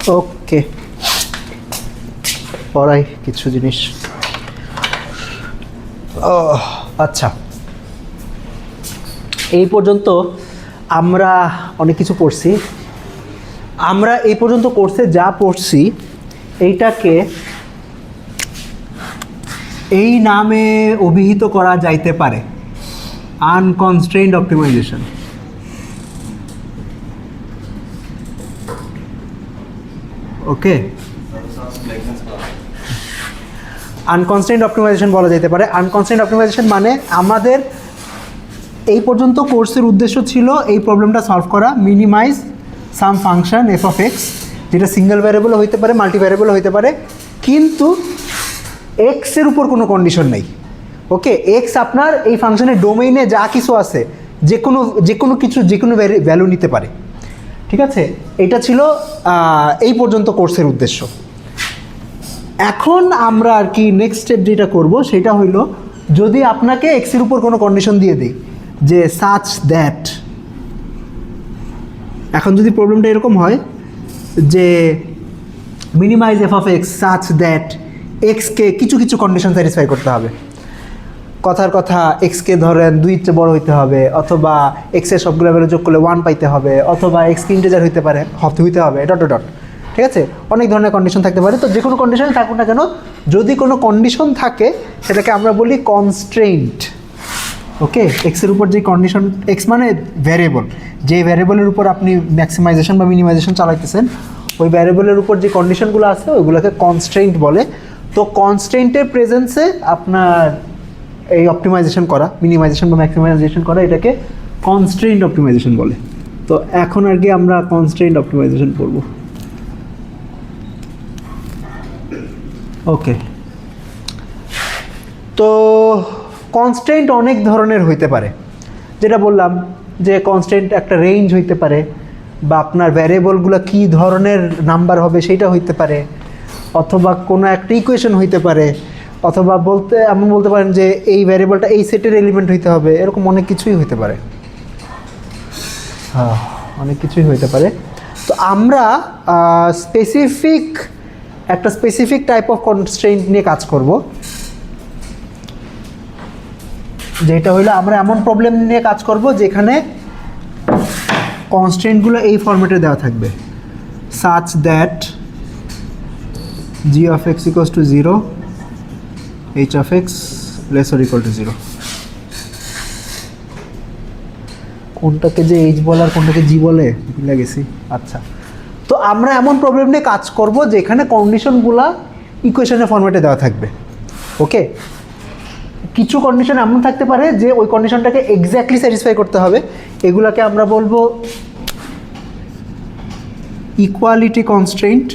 ওকে, পড়াই কিছু জিনিস। আচ্ছা, এই পর্যন্ত আমরা অনেক কিছু পড়ছি। আমরা এই পর্যন্ত কোর্সে যা পড়ছি এইটাকে এই নামে অভিহিত করা যাইতে পারে, আনকনস্ট্রেইনড অপটিমাইজেশন। ওকে, আনকনস্ট্রেইনড অপটিমাইজেশন বলা যেতে পারে। আনকনস্ট্রেইনড অপটিমাইজেশন মানে আমাদের এই পর্যন্ত কোর্সের উদ্দেশ্য ছিল এই প্রবলেমটা সলভ করা, minimize some function F of X, যেটা সিঙ্গেল ভ্যারিয়েবলও হইতে পারে, মাল্টি ভ্যারিয়েবলও হইতে পারে, কিন্তু এক্সের উপর কোনো কন্ডিশন নেই। ওকে, এক্স আপনার এই ফাংশনের ডোমেইনে যা কিছু আছে যে কোনো কিছু যে কোনো ভ্যালু নিতে পারে। ঠিক আছে, এটা ছিল এই পর্যন্ত কোর্সের উদ্দেশ্য। এখন আমরা আর কি নেক্সট স্টেপ যেটা করব সেটা হইল, যদি আপনাকে এক্সের উপর কোনো কন্ডিশন দিয়ে দিই যে সাচ দ্যাট, এখন যদি প্রবলেমটা এরকম হয় যে minimize f of x such that এক্সকে কিছু কিছু কন্ডিশন স্যাটিসফাই করতে হবে। কথার কথা, এক্সকে ধরেন 2 চেয়ে বড় হইতে হবে, অথবা এক্সের সবগুলো ভ্যালু যোগ করলে 1 পাইতে হবে, অথবা এক্সকে ইন্টিজার হইতে পারে হইতে হবে ডট ডট। ঠিক আছে, অনেক ধরনের কন্ডিশন থাকতে পারে। তো যে কোনো কন্ডিশনে থাকুক না কেন, যদি কোনো কন্ডিশন থাকে সেটাকে আমরা বলি কনস্ট্রেইন্ট। ওকে, এক্সের উপর যে কন্ডিশন, এক্স মানে ভ্যারিয়েবল, যে ভ্যারিয়েবলের উপর আপনি ম্যাক্সিমাইজেশন বা মিনিমাইজেশন চালাইতেছেন, ওই ভ্যারিয়েবলের উপর যে কন্ডিশনগুলো আছে ওইগুলোকে কনস্ট্রেইন্ট বলে। তো কনস্ট্রেইন্টের প্রেজেন্সে আপনার এই অপটিমাইজেশন করা, মিনিমাইজেশন বা ম্যাক্সিমাইজেশন করা, এটাকে কনস্ট্রেইন্ট অপটিমাইজেশন বলে। তো এখন আর কি আমরা কনস্ট্রেইন্ট অপটিমাইজেশন করব। ওকে, তো কনস্ট্রেইন্ট অনেক ধরনের হইতে পারে, যেটা বললাম যে কনস্ট্রেইন্ট একটা রেঞ্জ হইতে পারে, বা আপনার ভ্যারিয়েবলগুলো কী ধরনের নাম্বার হবে সেইটা হইতে পারে, অথবা কোনো একটা ইকুয়েশন হইতে পারে, অথবা এমন বলতে পারেন যে এই ভ্যারিয়েবলটা এই সেটের এলিমেন্ট হইতে হবে, এরকম অনেক কিছুই হইতে পারে। হ্যাঁ, অনেক কিছুই হইতে পারে। তো আমরা একটা স্পেসিফিক টাইপ অফ কনস্ট্রেইন্ট নিয়ে কাজ করব, যেটা হইলো আমরা এমন প্রবলেম নিয়ে কাজ করব যেখানে কনস্ট্রেইন্টগুলো এই ফরম্যাটে দেওয়া থাকবে, such that G of x equals to 0, H of x less or equal to 0। কোনটাকে যে এইচ বলে আর কোনটাকে জি বলে ভুলে গেছি। আচ্ছা, তো আমরা এমন প্রবলেম নিয়ে কাজ করব যেখানে কন্ডিশনগুলা ইকুয়েশনের ফরম্যাটে দেওয়া থাকবে। ওকে, কিছু কন্ডিশন এমন থাকতে পারে যে ওই কন্ডিশনটাকে এক্স্যাক্টলি স্যাটিসফাই করতে হবে, এগুলাকে আমরা বলবো ইকুয়ালিটি কনস্ট্রেইন্ট।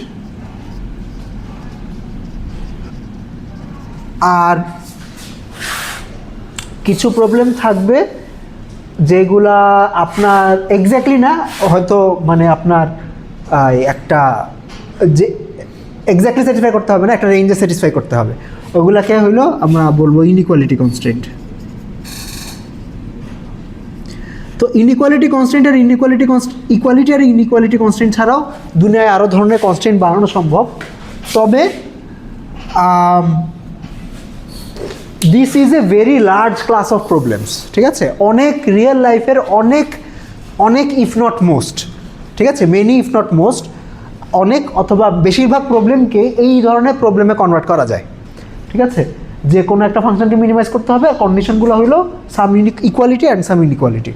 আর কিছু প্রবলেম থাকবে যেগুলা আপনার এক্স্যাক্টলি না, হয়তো মানে আপনার একটা যে এক্স্যাক্টলি স্যাটিসফাই করতে হবে না, একটা রেঞ্জে স্যাটিসফাই করতে হবে, ওগুলাকে হইলো আমরা বলবো ইনইকুয়ালিটি কনস্ট্রেইন্ট। তো ইনইকুয়ালিটি কনস্ট্রেইন্ট আর ইকুয়ালিটি আর ইনইকুয়ালিটি কনস্ট্রেইন্ট ছাড়াও দুনিয়ায় আরও ধরনের কনস্ট্রেইন্ট বানানো সম্ভব। তবে this is a very large class of problems. ঠিক আছে, অনেক রিয়েল লাইফের অনেক ইফ নট মোস্ট, ঠিক আছে, মেনি ইফ নট মোস্ট, অনেক অথবা বেশিরভাগ প্রবলেমকে এই ধরনের প্রবলেমে কনভার্ট করা যায়। ঠিক আছে, যে কোনো একটা ফাংশনকে মিনিমাইজ করতে হবে, আর কন্ডিশনগুলো হলো সাম ইকুয়ালিটি অ্যান্ড সাম ইনইকুয়ালিটি।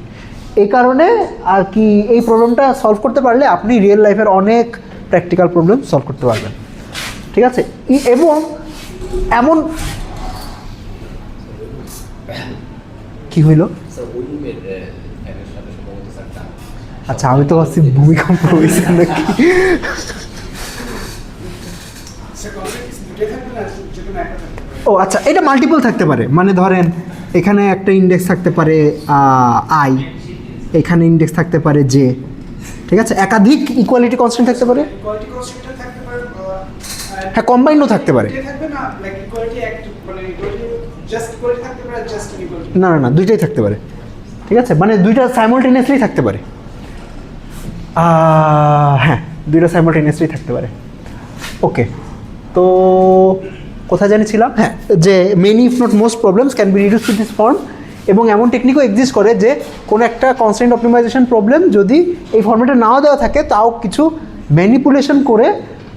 এই কারণে আর কি এই প্রবলেমটা সলভ করতে পারলে আপনি রিয়েল লাইফের অনেক প্র্যাকটিক্যাল প্রবলেম সলভ করতে পারবেন। ঠিক আছে, এবং এমন কি হইল? আচ্ছা, আমি তো ভাবছি ভূমিকম্প হয়েছে নাকি। ও আচ্ছা, এটা মাল্টিপল থাকতে পারে, মানে ধরেন এখানে একটা ইন্ডেক্স থাকতে পারে আই, এখানে ইন্ডেক্স থাকতে পারে জে। ঠিক আছে, একাধিক ইকুয়ালিটি কনস্ট্যান্ট থাকতে পারে, হ্যাঁ কম্বাইন্ডও থাকতে পারে। না না না, দুইটাই থাকতে পারে। ঠিক আছে, মানে দুইটা সাইমultaneously থাকতে পারে। হ্যাঁ, দুইটা সাইমালটেনিয়াসলি থাকতে পারে। ওকে, তো কোথায় জানিছিলাম, হ্যাঁ, যে many if not most problems can be reduce to this form, এবং এমন টেকনিকও এক্সিস্ট করে যে কোনো একটা কনস্ট্রেন্ট অপটিমাইজেশন প্রবলেম যদি এই ফর্মেটে নাও দেওয়া থাকে তাও কিছু ম্যানিপুলেশন করে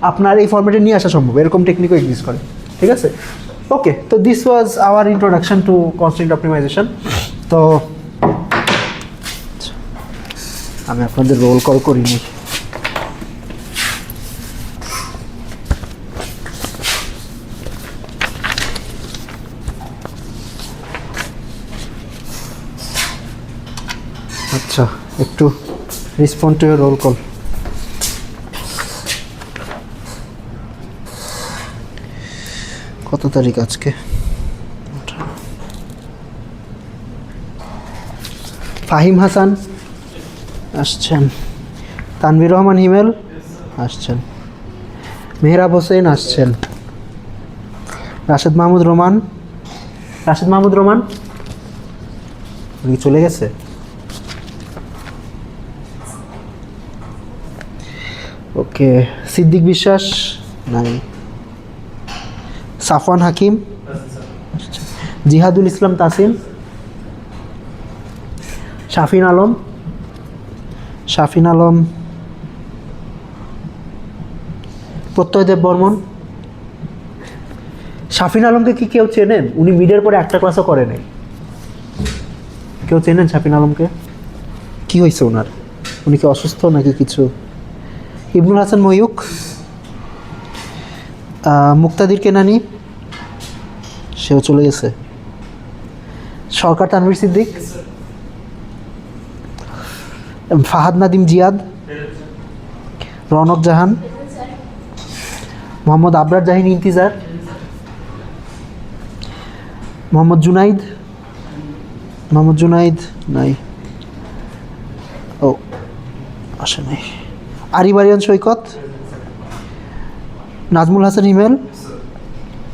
আপনার এই ফর্মেটে নিয়ে আসা সম্ভব, এরকম টেকনিকও এক্সিস্ট করে। ঠিক আছে, ওকে, তো this was our introduction to constrained optimization. তো আমি আপনাদের রোল কল করিনি। আচ্ছা, একটু রেসপন্ড টু রোল কল। কত তারিখ আজকে? ফাহিম হাসান আসছেন, তানভীর রহমান হিমেল আসছেন, মেহরাব হোসেন আসছেন, রাশেদ মাহমুদ রোমান উনি চলে গেছে। ওকে, সিদ্দিক বিশ্বাস নাই, সাফওয়ান হাকিম, জিহাদুল ইসলাম তাসিম, শাফিন আলম, প্রত্যয়দেব বর্মন। শাফিন আলমকে কি কেউ চেনেন? উনি মিডের পরে একটা ক্লাসও করে নাই। কেউ চেনেন শাফিন আলমকে? কি হয়েছে ওনার? উনি কি অসুস্থ নাকি কিছু? ইবনুল হাসান ময়ূক, মুক্তাদির কেনানি, সেও চলে গেছে। সরকার তানভীর সিদ্দিক, ফাহাদ নাদিম জিয়াদ, রনক জাহান, মোহাম্মদ আবরার জাহিন ইন্তিজার, মোহাম্মদ জুনাইদ নাই, ও আসে নাই। আরিফ আরিয়ান সৈকত, নাজমুল হাসান হিমেল,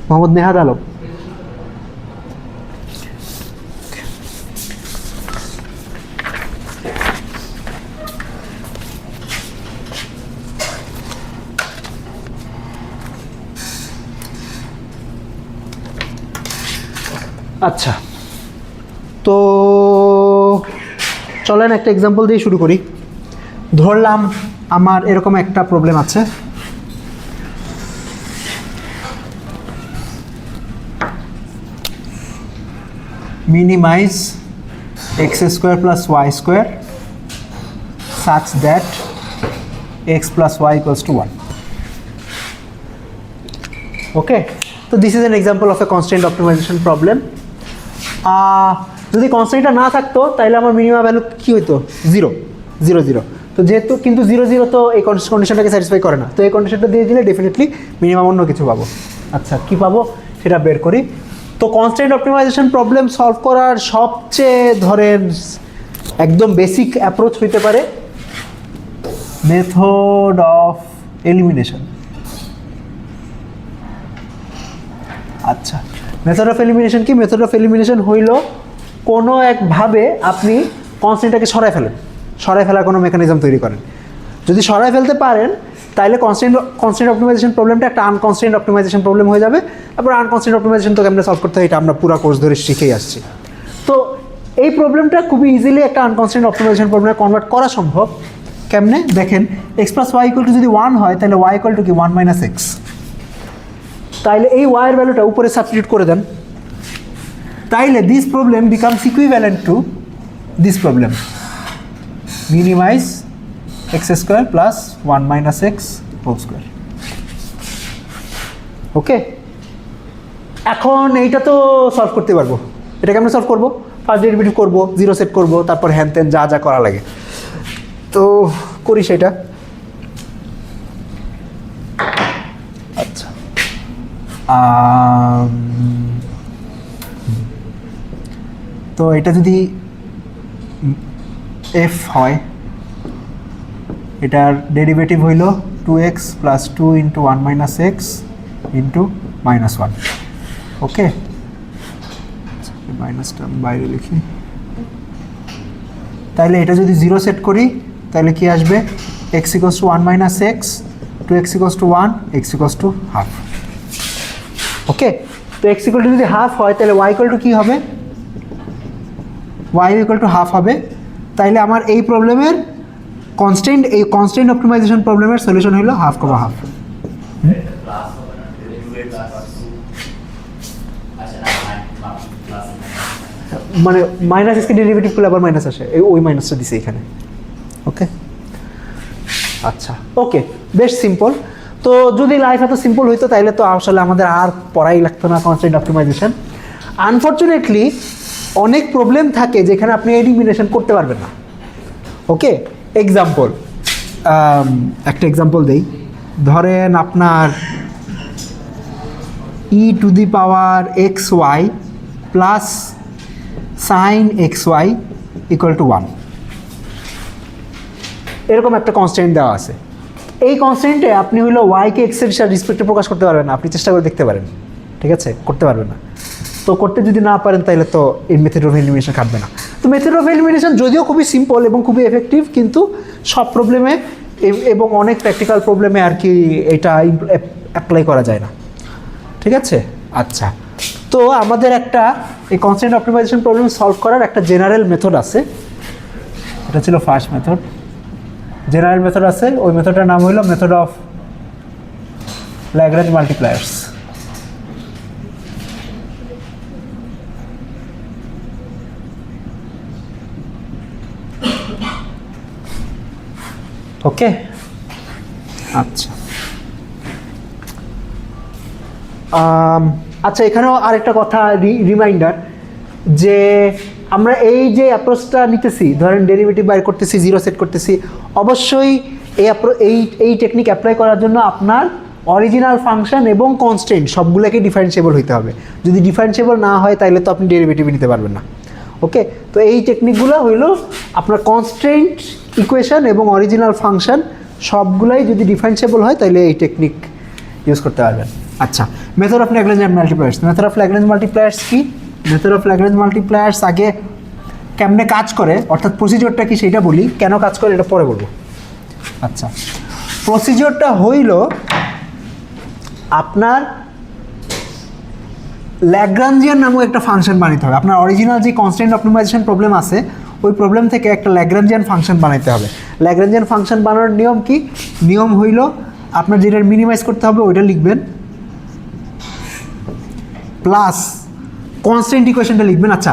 মোহাম্মদ নেহাদ আলম। আচ্ছা, তো চলেন একটা এক্সাম্পল দিয়ে শুরু করি। ধরলাম আমার এরকম একটা প্রবলেম আছে, minimize x square plus Y square such that x plus y equals to 1. Okay, so this is an example of a constraint optimization problem. যদি কনস্ট্রেন্টটা না থাকতো তাহলে আমার মিনিমাম ভ্যালু কী হইতো? 0 0 0। তো যেহেতু কিন্তু 0 0 তো এই কন্ডিশনটাকে স্যাটিসফাই করে না, তো এই কন্ডিশনটা দিয়ে দিলে ডেফিনেটলি মিনিমাম অন্য কিছু পাবো। আচ্ছা, কী পাবো সেটা বের করি। তো কনস্ট্রেন্ট অপটিমাইজেশন প্রবলেম সলভ করার সবচেয়ে ধরেন একদম বেসিক অ্যাপ্রোচ হইতে পারে মেথড অফ এলিমিনেশন। আচ্ছা, মেথড অফ এলিমিনেশন কি? মেথড অফ এলিমিনেশন হইল কোনো একভাবে আপনি কনস্ট্রেন্টটাকে সরাই ফেলার কোনো মেকানিজম তৈরি করেন। যদি সরাই ফেলতে পারেন তাহলে কনস্ট্রেন্ট অপটিমাইজেশন প্রবলেমটা একটা আনকনস্ট্রেন্ট অপটিমাইজেশন প্রবলেম হয়ে যাবে। তারপর আনকনস্ট্রেন্ট অপটিমাইজেশন তো কেমনে সলভ করতে হয় এটা আমরা পুরো কোর্স ধরে শিখেই আসছি। তো এই প্রবলেমটা খুবই ইজিলি একটা আনকনস্ট্রেন্ট অপটিমাইজেশন প্রবলেমে কনভার্ট করা সম্ভব। কেমনে দেখেন, X plus Y equal to যদি 1 হয় তাহলে ওয়াই ইকুয়াল টু কি 1 মাইনাস এক্স। তাইলে এই ওয়াইয়ের ভ্যালুটা উপরে সাবস্টিটিউট করে দেন, তাইলে this problem becomes equivalent to this problem, minimize x square plus 1 minus x whole square. Okay, এখন এইটা তো সলভ করতে পারবো। এটা কেমন সলভ করবো? ফার্স্ট ডেরিভেটিভ করবো, 0 সেট করবো, তারপর হ্যান ত্যান যা যা করা লাগে তো করি সেটা। আচ্ছা, তো এটা যদি এফ হয়, এটার ডেরিভেটিভ হইল 2x plus 2 into 1 minus x into minus 1। ওকে, মাইনাসটা বাইরে লিখি। তাহলে এটা যদি 0 সেট করি তাহলে কি আসবে? X equals to 1 minus x, two x equals to 1, x equals to half. Okay, তো এক্স ইকুয়াল টু যদি হাফ হয় তাহলে ওয়াই ইকুয়াল টু কী হবে? ওয়াই ইকুয়াল টু হাফ হবে। তাইলে আমার এই প্রবলেমের কনস্ট্যান্ট, এই কনস্ট্যান্ট অপটিমাইজেশন প্রবলেমের সলিউশন হলো হাফ কমা হাফ। মানে মাইনাস এক্সকে ডেরিভেটিভ করলে আবার মাইনাস আসে, ওই মাইনাসটা দিছে এখানে। ওকে, আচ্ছা, ওকে, বেশ সিম্পল। তো যদি লাইফ এত সিম্পল হইতো তাহলে তো আসলে আমাদের আর পড়াই লাগতো না কনস্ট্যান্ট অপটিমাইজেশন। আনফর্চুনেটলি অনেক প্রবলেম থাকে যেখানে আপনি এলিমিনেশন করতে পারবেন না। ওকে, এক্সাম্পল, একটা এক্সাম্পল দেই। ধরেন আপনার e to the power x y plus sine x y equal to 1, এরকম একটা কনস্ট্যান্ট দেওয়া আছে। এই কনস্ট্যান্টে আপনি হলো ওয়াইকে এক্সের রেসপেক্টে প্রকাশ করতে পারবেন না। আপনি চেষ্টা করে দেখতে পারেন, ঠিক আছে, করতে পারবেন না। তো করতে যদি না পারেন তাহলে তো এই মেথড অফ এলিমিনেশন খাটবে না। তো মেথড অফ এলিমিনেশন যদিও খুবই সিম্পল এবং খুবই এফেক্টিভ, কিন্তু সব প্রবলেমে এবং অনেক প্র্যাকটিক্যাল প্রবলেমে আর কি এটা অ্যাপ্লাই করা যায় না, ঠিক আছে। আচ্ছা, তো আমাদের একটা এই কনস্ট্যান্ট অপটিমাইজেশন প্রবলেম সলভ করার একটা জেনারেল মেথড আছে। এটা ছিল ফার্স্ট মেথড। জেনারেল মেথড আছে, ওই মেথডটার নাম হলো মেথড অফ ল্যাগ্রেঞ্জ মাল্টিপ্লায়ার্স। ওকে, আচ্ছা, আচ্ছা, এখানেও আরেকটা কথা রিমাইন্ডার যে আমরা এই যে অ্যাপ্রোচটা নিতেছি, ধরেন ডেরিভেটিভ বাইর করতেছি, জিরো সেট করতেছি, অবশ্যই এই টেকনিক অ্যাপ্লাই করার জন্য আপনার অরিজিনাল ফাংশন এবং কনস্ট্যান্ট সবগুলোকে ডিফারেন্সিয়েবল হইতে হবে। যদি ডিফারেন্সিয়েবল না হয় তাহলে তো আপনি ডেরিভেটিভ নিতে পারবেন না। ওকে, তো এই টেকনিকগুলো হইল আপনার কনস্ট্যান্ট ইকুয়েশন এবং অরিজিনাল ফাংশন সবগুলাই যদি ডিফারেন্সিয়েবল হয় তাহলে এই টেকনিক ইউজ করতে পারবেন। আচ্ছা, method of Lagrange multipliers. Method of Lagrange multipliers কি? মেথড অফ ল্যাগ্রেঞ্জ মাল্টিপ্লায়ার্স আগে কেমনে কাজ করে, অর্থাৎ প্রসিজিওরটা কি সেটা বলি, কেন কাজ করে এটা পরে বলবো। আচ্ছা, প্রসিজিওরটা হইল আপনার ল্যাগ্রাঞ্জিয়ান নামক একটা ফাংশন বানাতে হবে। আপনার অরিজিনাল যে কনস্ট্যান্ট অপটিমাইজেশন প্রবলেম আছে ওই প্রবলেম থেকে একটা ল্যাগ্রাঞ্জিয়ান ফাংশন বানাতে হবে। ল্যাগ্রাঞ্জিয়ান ফাংশন বানানোর নিয়ম কি? নিয়ম হইল আপনার যেটা মিনিমাইজ করতে হবে ওইটা লিখবেন, প্লাস কনস্ট্যান্ট ইকুয়েশনটা লিখবেন। আচ্ছা,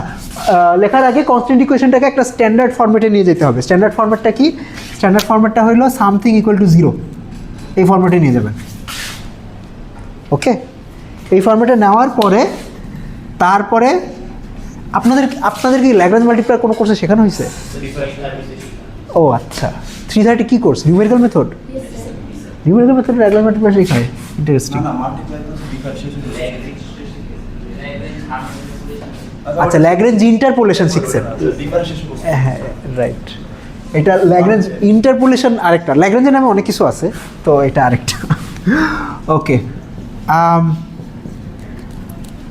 লেখার আগে কনস্ট্যান্ট ইকুয়েশনটাকে একটা স্ট্যান্ডার্ড ফরম্যাটে নিয়ে যেতে হবে। স্ট্যান্ডার্ড ফরম্যাটটা কি? স্ট্যান্ডার্ড ফরম্যাটটা হইল সামথিং ইকুয়াল টু 0, এই ফরম্যাটে নিয়ে যাবেন। ওকে, এই ফরম্যাটে নেওয়ার পরে তারপরে আপনাদের কি ল্যাগ্রেঞ্জ মাল্টিপ্লায়ার কোনো কোর্সে শেখানো হয়েছে? ও আচ্ছা, 330 কি course? Numerical method? Numerical method Lagrange multiplier শেখায়? ইন্টারেস্টিং। আচ্ছা, ল্যাগ্রেঞ্জ ইন্টারপোলেশন শিখছেন? হ্যাঁ, রাইট। এটা ল্যাগ্রেঞ্জ ইন্টারপোলেশন আরেকটা, ল্যাগ্রেঞ্জের নামে অনেক কিছু আছে, তো এটা আরেকটা। ওকে,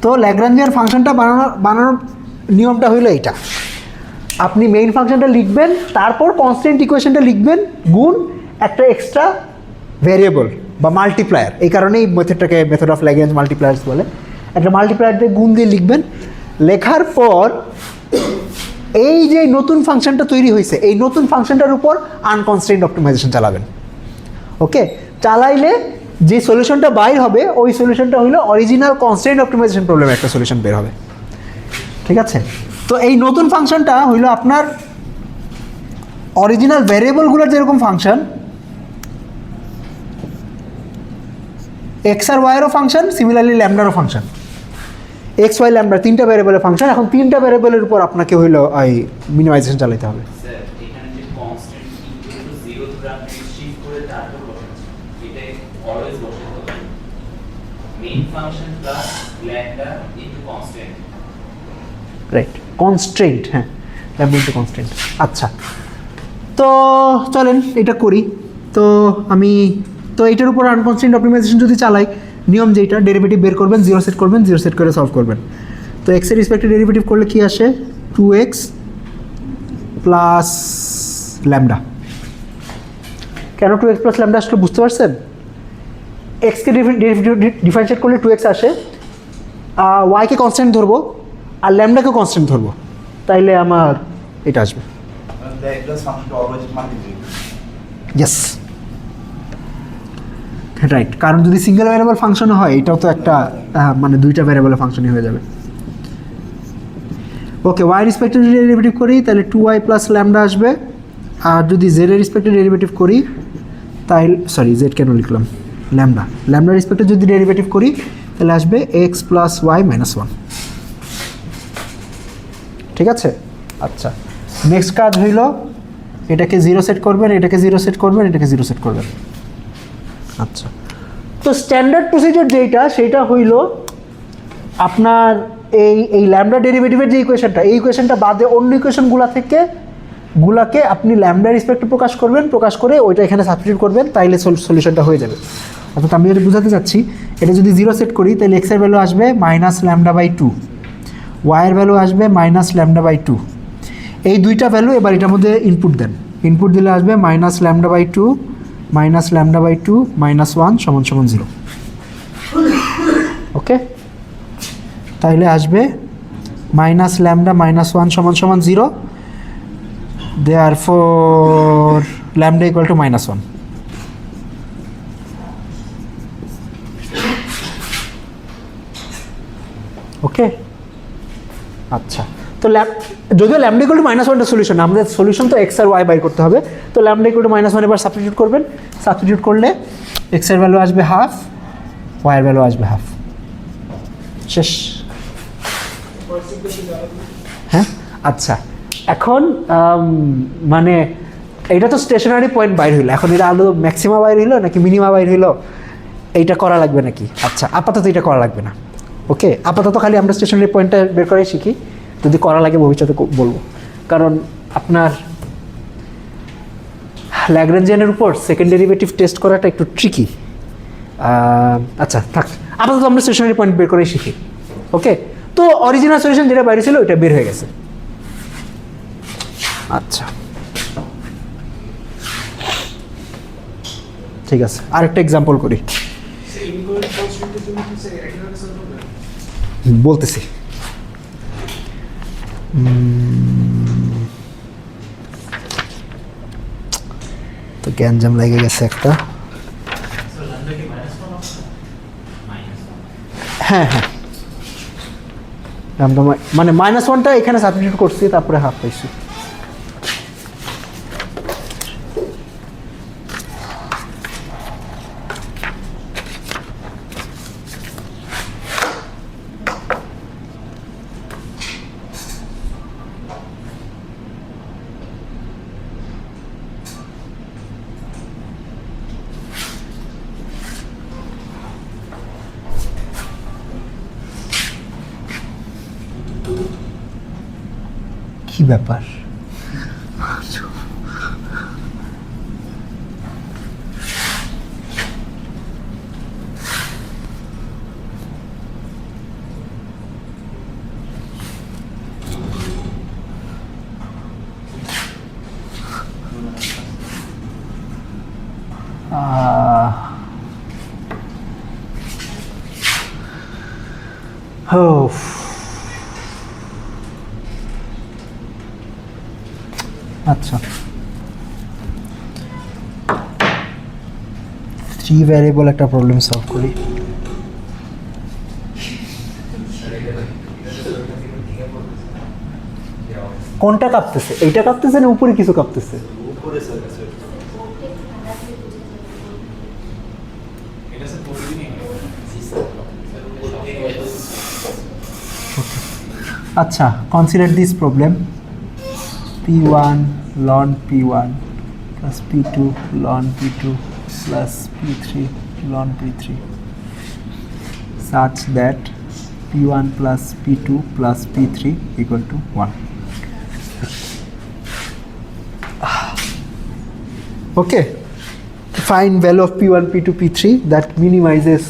তো ল্যাগ্রাঞ্জিয়ান ফাংশনটা বানানোর নিয়মটা হইলো এইটা। আপনি মেইন ফাংশনটা লিখবেন, তারপর কনস্ট্যান্ট ইকুয়েশনটা লিখবেন, গুণ একটা এক্সট্রা ভ্যারিয়েবল বা মাল্টিপ্লায়ার। এই কারণেই মেথডটাকে মেথড অফ ল্যাগ্রেঞ্জ মাল্টিপ্লায়ার্স বলে। একটা মাল্টিপ্লায়ার দিয়ে গুণ দিয়ে লিখবেন। লেখার পর এই যে নতুন ফাংশনটা তৈরি হয়েছে এই নতুন ফাংশনটার উপর আনকনস্ট্রেন্ট অপটিমাইজেশন চালাবেন। ওকে, চালাইলে যে সলিউশনটা বাইর হবে ওই সলিউশনটা হলো অরিজিনাল কনস্ট্যান্ট অপটিমাইজেশন প্রবলেমের একটা সলিউশন বের হবে, ঠিক আছে। তো এই নতুন ফাংশনটা হইলো আপনার অরিজিনাল ভ্যারিয়েবলগুলোর যেরকম ফাংশন, এক্স আর ওয়াইয়েরও ফাংশন, সিমিলারলি ল্যামডারও ফাংশন। এক্স ওয়াই ল্যামডা তিনটা ভ্যারিয়েবলের ফাংশন। এখন তিনটা ভ্যারিয়েবলের উপর আপনাকে হইলো এই মিনিমাইজেশন চালাতে হবে। রাইট, কনস্ট্রেন্ট, হ্যাঁ, ল্যাম্ডা ইনটু কনস্ট্রেন্ট। আচ্ছা, তো চলেন এটা করি। তো এটার উপর আনকনস্ট্রেন্ট অপটিমাইজেশন যদি চালাই, নিয়ম যেটা, ডেরিভেটিভ বের করবেন, জিরো সেট করবেন, জিরো সেট করে সলভ করবেন। তো এক্সের রেসপেক্টে ডেরিভেটিভ করলে কি আসে? 2x plus lambda. কেন 2x প্লাস ল্যামডা আসলে বুঝতে পারছেন? এক্সকে ডিফারেন্সিয়েট করলে 2x আসে, ওয়াইকে কনস্ট্যান্ট ধরবো আর ল্যামডাকে কনস্ট্যান্ট ধরবো, তাইলে আমার এটা আসবে। ইয়েস, রাইট, কারণ যদি সিঙ্গেল ভ্যারিয়েবল ফাংশন হয় এটাও তো একটা মানে দুইটা ভ্যারিয়েবলের ফাংশনই হয়ে যাবে। ওকে, ওয়াই রেসপেক্টে যদি ডেরিভেটিভ করি তাহলে 2y প্লাস ল্যামডা আসবে, আর যদি জেড এর রেসপেক্টে ডেরিভেটিভ করি তাহলে জেড কেন লিখলাম, ল্যামডা রেসপেক্টে যদি ডেরিভেটিভ করি তাহলে আসবে এক্স প্লাস ওয়াই মাইনাস 1। ঠিক আছে, আচ্ছা নেক্সট কাজ হইল এটাকে 0 সেট করবেন, এটাকে 0 সেট করবেন, এটাকে 0 সেট করবেন। আচ্ছা, তো স্ট্যান্ডার্ড প্রসিজার যেটা সেটা হইল আপনার এই ল্যামডা ডেরিভেটিভের যে ইকুয়েশনটা, এই ইকুয়েশনটা বাদে অন্য ইকুয়েশনগুলোকে আপনি ল্যামডা রেসপেক্টে প্রকাশ করবেন, প্রকাশ করে ওইটা এখানে সাবস্টিটিউট করবেন, তাইলে সলিউশনটা হয়ে যাবে। অর্থাৎ আমি যদি বোঝাতে চাচ্ছি, এটা যদি 0 সেট করি তাহলে এক্সের ভ্যালু আসবে মাইনাস ল্যামডা বাই 2, ওয়াইয়ের ভ্যালু আসবে মাইনাস ল্যামডা বাই 2। এই দুইটা ভ্যালু এবার এটার মধ্যে ইনপুট দেন, ইনপুট দিলে আসবে minus lambda by 2 minus lambda by 2 minus 1 সমান 0। ওকে, তাইলে আসবে মাইনাস ল্যামডা মাইনাস 1 সমান 0, therefore lambda equal to minus 1। Okay, আচ্ছা, তো যদিও ল্যামডা ইকুয়াল টু মাইনাস 1টা সলিউশন, আমাদের সলিউশন তো এক্স আর ওয়াই বাই করতে হবে, তো ল্যামডা ইকুয়াল টু মাইনাস 1 এবার সাবস্টিটিউট করবেন, সাবস্টিটিউট করলে এক্স এর ভ্যালু আসবে হাফ, ওয়াই এর ভ্যালু আসবে হাফ, শেষ। হ্যাঁ, আচ্ছা, এখন মানে এইটা তো স্টেশনারি পয়েন্ট বাইর হইলো, এখন এটা আলো ম্যাক্সিমা বাইর হইলো নাকি মিনিমা বাইর হইলো, এইটা করা লাগবে নাকি? আচ্ছা, আপাতত এটা করা লাগবে না। ওকে, আপাতত খালি আমরা স্টেশনারি পয়েন্টটা বের করাই শিখি, যদি করা লাগে ভবিষ্যতে বলবো, কারণ আপনার ল্যাগ্রেঞ্জিয়ানের উপর সেকেন্ড ডেরিভেটিভ টেস্ট করাটা একটু ট্রিকি। আচ্ছা থাক, আপাতত আমরা স্টেশনারি পয়েন্ট বের করেই শিখি। ওকে, তো অরিজিনাল সলিউশন যেটা বাইরে ছিল ওইটা বের হয়ে গেছে। আচ্ছা, ঠিক আছে, আরেকটা এক্সাম্পল করি, বলতেছি। তো গ্যাঞ্জাম লেগে গেছে একটা। হ্যাঁ হ্যাঁ, মানে মাইনাস 1টা এখানে সাবস্টিটিউট করছি, তারপরে হাফ পাইছি। কি ব্যাপার? আচ্ছা, 3 ভ্যারিয়েবল একটা প্রবলেম সলভ করি। কোনটা কাঁপতেছে? এইটা কাঁপতেছে না উপরে কিছু কাঁপতেছে? আচ্ছা, consider this problem, P1 ln P1 plus P2 ln P2 plus P3 ln P3 such that P1 plus P2 plus P3 equal to 1. Okay, find value of P1, P2, P3 that minimizes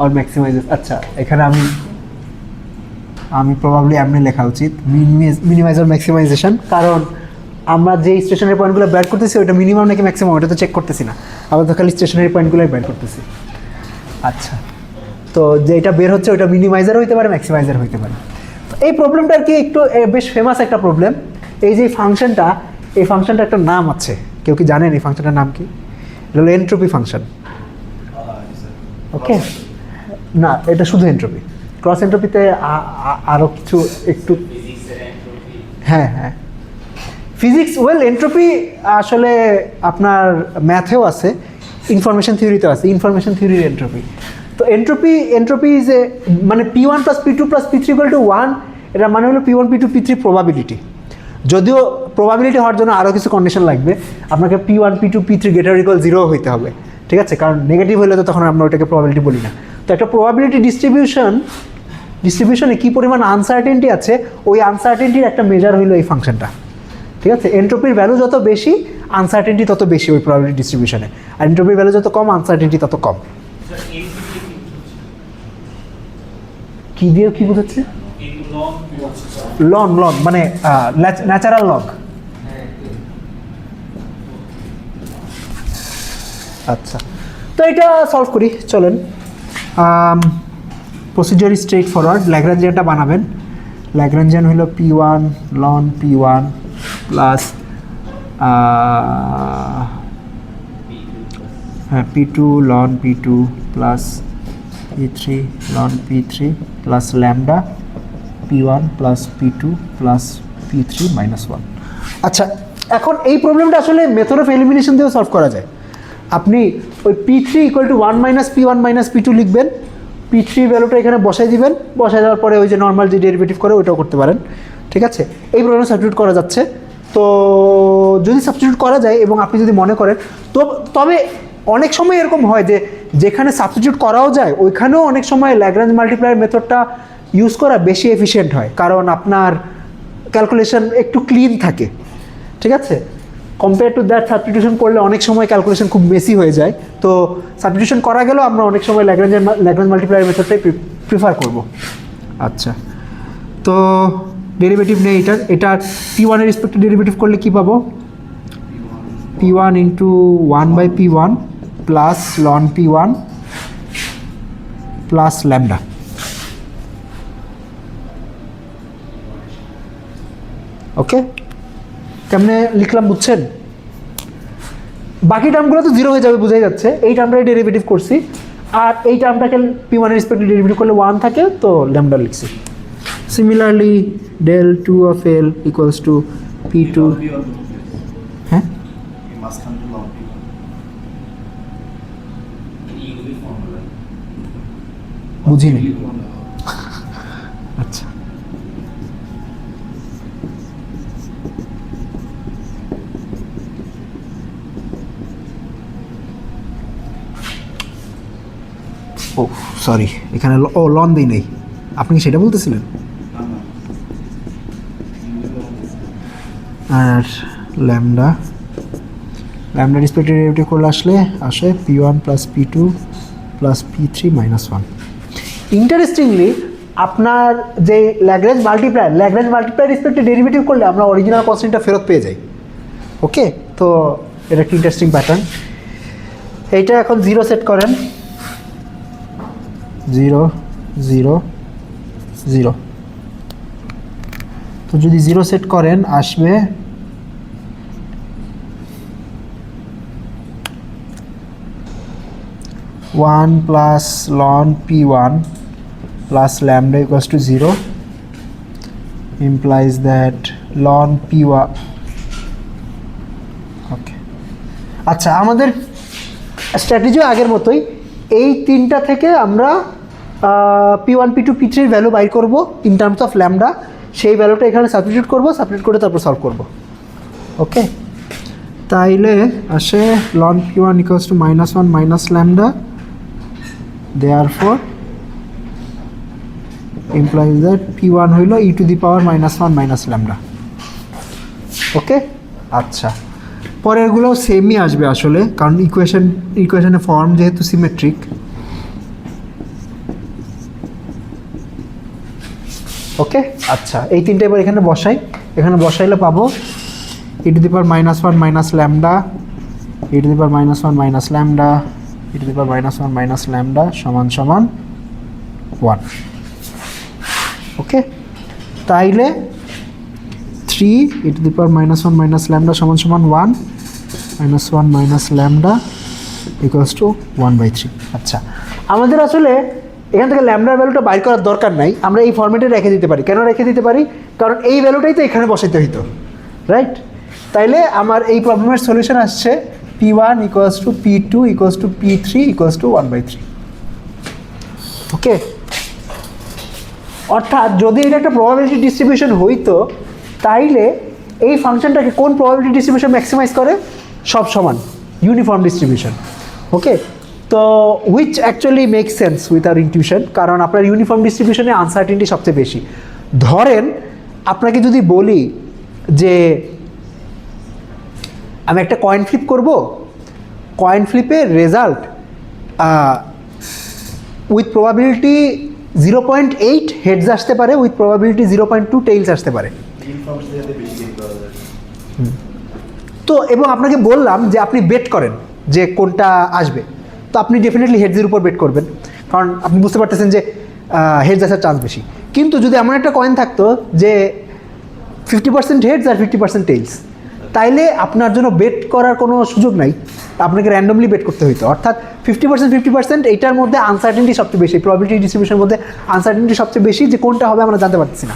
or maximizes. আচ্ছা, এখানে আমি probably এমনি লেখা উচিত minimise or maximisation, কারণ আমরা যে stationery পয়েন্টগুলো বের করতেছি ওটা মিনিমাম নাকি ম্যাক্সিমাম ওটা তো চেক করতেছি না, আমরা তো খালি স্টেশনারি পয়েন্টগুলোই বের করতেছি। আচ্ছা, তো যেটা বের হচ্ছে ওটা মিনিমাইজার হইতে পারে, ম্যাক্সিমাইজার হইতে পারে। তো এই প্রবলেমটা আর কি একটু বেশ ফেমাস একটা প্রবলেম। এই যে ফাংশনটা, এই ফাংশনটা একটা নাম আছে, কেউ কি জানেন এই ফাংশনটার নাম কি? এটা হলো এন্ট্রপি ফাংশন। ওকে, না এটা শুধু এন্ট্রপি। ক্রস এন্ট্রপিতে আরও কিছু একটু, হ্যাঁ হ্যাঁ ফিজিক্স, ওয়েল এন্ট্রপি আসলে আপনার ম্যাথেও আছে, ইনফরমেশন থিওরিতেও আছে, ইনফরমেশন থিওরির এন্ট্রপি। তো এন্ট্রপি ইজ এ মানে P1 + P2 + P3 = 1, এটা মানে হলো P1 P2 P3 প্রবাবিলিটি। যদিও প্রবাবিলিটি হওয়ার জন্য আরও কিছু কন্ডিশন লাগবে, আপনাকে P1 P2 P3 ≥ 0 হইতে হবে, ঠিক আছে, কারণ নেগেটিভ হলে তো তখন আমরা ওটাকে প্রবাবিলিটি বলি না। তো একটা প্রবাবিলিটি ডিস্ট্রিবিউশনে কী পরিমাণ আনসার্টেনটি আছে, ওই আনসার্টেনটির একটা মেজার হইলো এই ফাংশনটা, ঠিক আছে। এন্ট্রপির ভ্যালু যত বেশি আনসার্টেনটি তত বেশি ওই প্রবাবিলিটি ডিস্ট্রিবিউশনে, আর এন্ট্রপির ভ্যালু যত কম আনসার্টেনটি তত কম। কি দিয়ে কি বোঝাচ্ছে? লন মানে ন্যাচারাল লগ। আচ্ছা, তো এটা সলভ করি, চলেন। Procedure is straightforward. ল্যাগ্রাঞ্জিয়ানটা বানাবেন। ল্যাগ্রাঞ্জিয়ান হলো P1 ln P1 plus P2 ln P2 plus P3 ln P3 plus lambda P1 plus P2 plus P3 - 1। আচ্ছা, এখন এই প্রবলেমটা আসলে মেথড অফ এলিমিনেশন দিয়েও সলভ করা যায়। আপনি ওই P3 = 1 - P1 - P2 লিখবেন, P3 ভ্যালুটা এখানে বসাই দিবেন, বসাই দেওয়ার পরে ওই যে নর্মাল যে ডেরিভেটিভ করে ওইটাও করতে পারেন, ঠিক আছে। এই প্রবলেম সাবস্টিটিউট করা যাচ্ছে। তো যদি সাবস্টিটিউট করা যায় এবং আপনি যদি মনে করেন, তো তবে অনেক সময় এরকম হয় যে যেখানে সাবস্টিটিউট করাও যায় ওইখানেও অনেক সময় ল্যাগ্রাঞ্জ মাল্টিপ্লায়ার মেথডটা ইউজ করা বেশি এফিশিয়েন্ট হয়, কারণ আপনার ক্যালকুলেশন একটু ক্লিন থাকে, ঠিক আছে। কম্পেয়ার টু দ্যাট সাবস্টিটিউশন করলে অনেক সময় ক্যালকুলেশন খুব মেসি হয়ে যায়। তো সাবস্টিটিউশন করা গেলেও আমরা অনেক সময় ল্যাগ্রাঞ্জ মাল্টিপ্লায়ার মেথডটাই প্রিফার করব। আচ্ছা, তো ডেরিভেটিভ নেই এটার P1 এর রেসপেক্টে ডেরিভেটিভ করলে কি পাবো? P1 × 1/P1 plus ln P1 plus lambda. Okay, কেমনে লিখলাম বুঝছেন? বাকি টার্মগুলো তো 0 হয়ে যাবে, বোঝাই যাচ্ছে। এই টার্মটাই ডেরিভেটিভ করছি, আর এই টার্মটাকে P1 এর রেসপেক্টে ডেরিভেটিভ করলে 1 থাকে, তো ল্যামডা লিখছি। Similarly del 2 of L = P2। হ্যাঁ, বুঝিনি। আচ্ছা, ও সরি, এখানে লন দিই নেই, আপনি সেটা বলতেছিলেন। আর ল্যামডার রেসপেক্টিভ ডেরিভেটিভ করলে আসে P1 + P2 + P3 - 1। ইন্টারেস্টিংলি আপনার যে ল্যাগ্রেঞ্জ মাল্টিপ্লায়ার রেসপেক্টিভ ডেরিভেটিভ করলে আমরা অরিজিনাল কনস্ট্যান্টটা ফেরত পেয়ে যাই। ওকে, তো এটা একটা ইন্টারেস্টিং প্যাটার্ন। এইটা এখন 0 সেট করেন, 0 0 0। তো যদি 0 সেট করেন আসবে (1 + ln P1 plus lambda = 0) implies that ln P1। ওকে, আচ্ছা, আমাদের স্ট্র্যাটেজিও আগের মতোই। এই তিনটা থেকে আমরা P1 P2 P3 এর ভ্যালু বাইর করব ইন টার্মস অফ ল্যামডা, সেই ভ্যালুটা এখানে সাবস্টিটিউট করে তারপর সলভ করব। ওকে, তাইলে আসে ln P1 = -1 - lambda, therefore implies that P1 হইল e⁻⁻1 - lambda। ওকে, আচ্ছা, পরেরগুলো সেমই আসবে আসলে, কারণ ইকুয়েশনের ফর্ম যেহেতু সিমেট্রিক। ওকে, আচ্ছা, এই তিনটা এবার এখানে বসাইলে পাবো e to the power minus 1 minus lambda e to the power minus 1 minus lambda e to the power minus 1 minus lambda সমান সমান 1 ওকে তাইলে 3 e to the power minus 1 minus lambda সমান সমান 1 minus 1 minus lambda equals to 1/3 আচ্ছা আমাদের আসলে এখান থেকে ল্যামডার ভ্যালুটা বাইর করার দরকার নাই আমরা এই ফরম্যাটে রেখে দিতে পারি কেন রেখে দিতে পারি কারণ এই ভ্যালুটাই তো এখানে বসাইতে হইতো রাইট তাইলে আমার এই প্রবলেমের সলিউশন আসছে p1 equals to p2 equals to p3 equals to 1/3 ওকে অর্থাৎ যদি এটা একটা প্রবাবিলিটি ডিস্ট্রিবিউশন হইতো তাইলে এই ফাংশনটাকে কোন প্রবাবিলিটি ডিস্ট্রিবিউশন ম্যাক্সিমাইজ করে সব সমান ইউনিফর্ম ডিস্ট্রিবিউশন ওকে তো which actually make sense with our intuition কারণ আপনার ইউনিফর্ম ডিস্ট্রিবিউশনে আনসার্টেনিটি সবচেয়ে বেশি ধরেন আপনাকে যদি বলি যে আমি একটা কয়েন ফ্লিপ করব কয়েন ফ্লিপের রেজাল্ট উইথ প্রবাবিলিটি 0.8 হেডস আসতে পারে উইথ প্রবাবিলিটি 0.2 টেইলস আসতে পারে তো এবং আপনাকে বললাম যে আপনি বেট করেন যে কোনটা আসবে তো আপনি ডেফিনেটলি হেডসের উপর বেট করবেন কারণ আপনি বুঝতে পারতেছেন যে হেডস আসার চান্স বেশি কিন্তু যদি এমন একটা কয়েন থাকতো যে 50% হেডস আর 50% টেইলস তাইলে আপনার জন্য বেট করার কোনো সুযোগ নাই আপনাকে র্যান্ডমলি বেট করতে হইতো অর্থাৎ 50% এইটার মধ্যে আনসার্টেনিটি সবচেয়ে বেশি প্রবাবিলিটি ডিস্ট্রিবিউশনের মধ্যে আনসার্টেনিটি সবচেয়ে বেশি যে কোনটা হবে আমরা জানতে পারতেছি না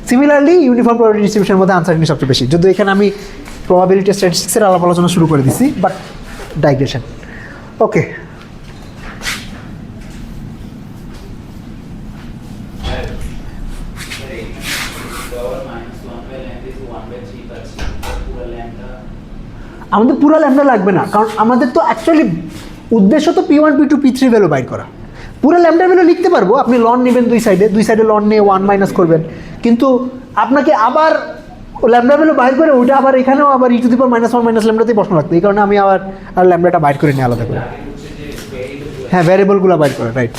সিমিলারলি ইউনিফর্ম প্রবাবিলিটি ডিস্ট্রিবিউশনের মধ্যে আনসার্টেনিটি সবচেয়ে বেশি যদিও এখানে আমি প্রবাবিলিটি স্ট্যাটিস্টিক্সের আলাপ আলোচনা শুরু করে দিছি বাট ডাইগ্রেশন ওকে আমাদের পুরো ল্যামডা লাগবে না কারণ আমাদের তো অ্যাকচুয়ালি উদ্দেশ্য তো p1 p2 p3 ভ্যালু বাইর করা পুরো ল্যামডা ভ্যালু লিখতে পারবো আপনি লন নেবেন দুই সাইডে লন নিয়ে 1 মাইনাস করবেন কিন্তু আপনাকে আবার ল্যামডা ভ্যালু বাইর করে ওইটা আবার এখানেও আবার e to the power -1 minus ল্যামডাতেই প্রশ্ন লাগতো এই কারণে আমি আবার আর ল্যামডাটা বাইর করে নিই আলাদা করে হ্যাঁ ভ্যারিয়েবলগুলো বাইর করে রাইট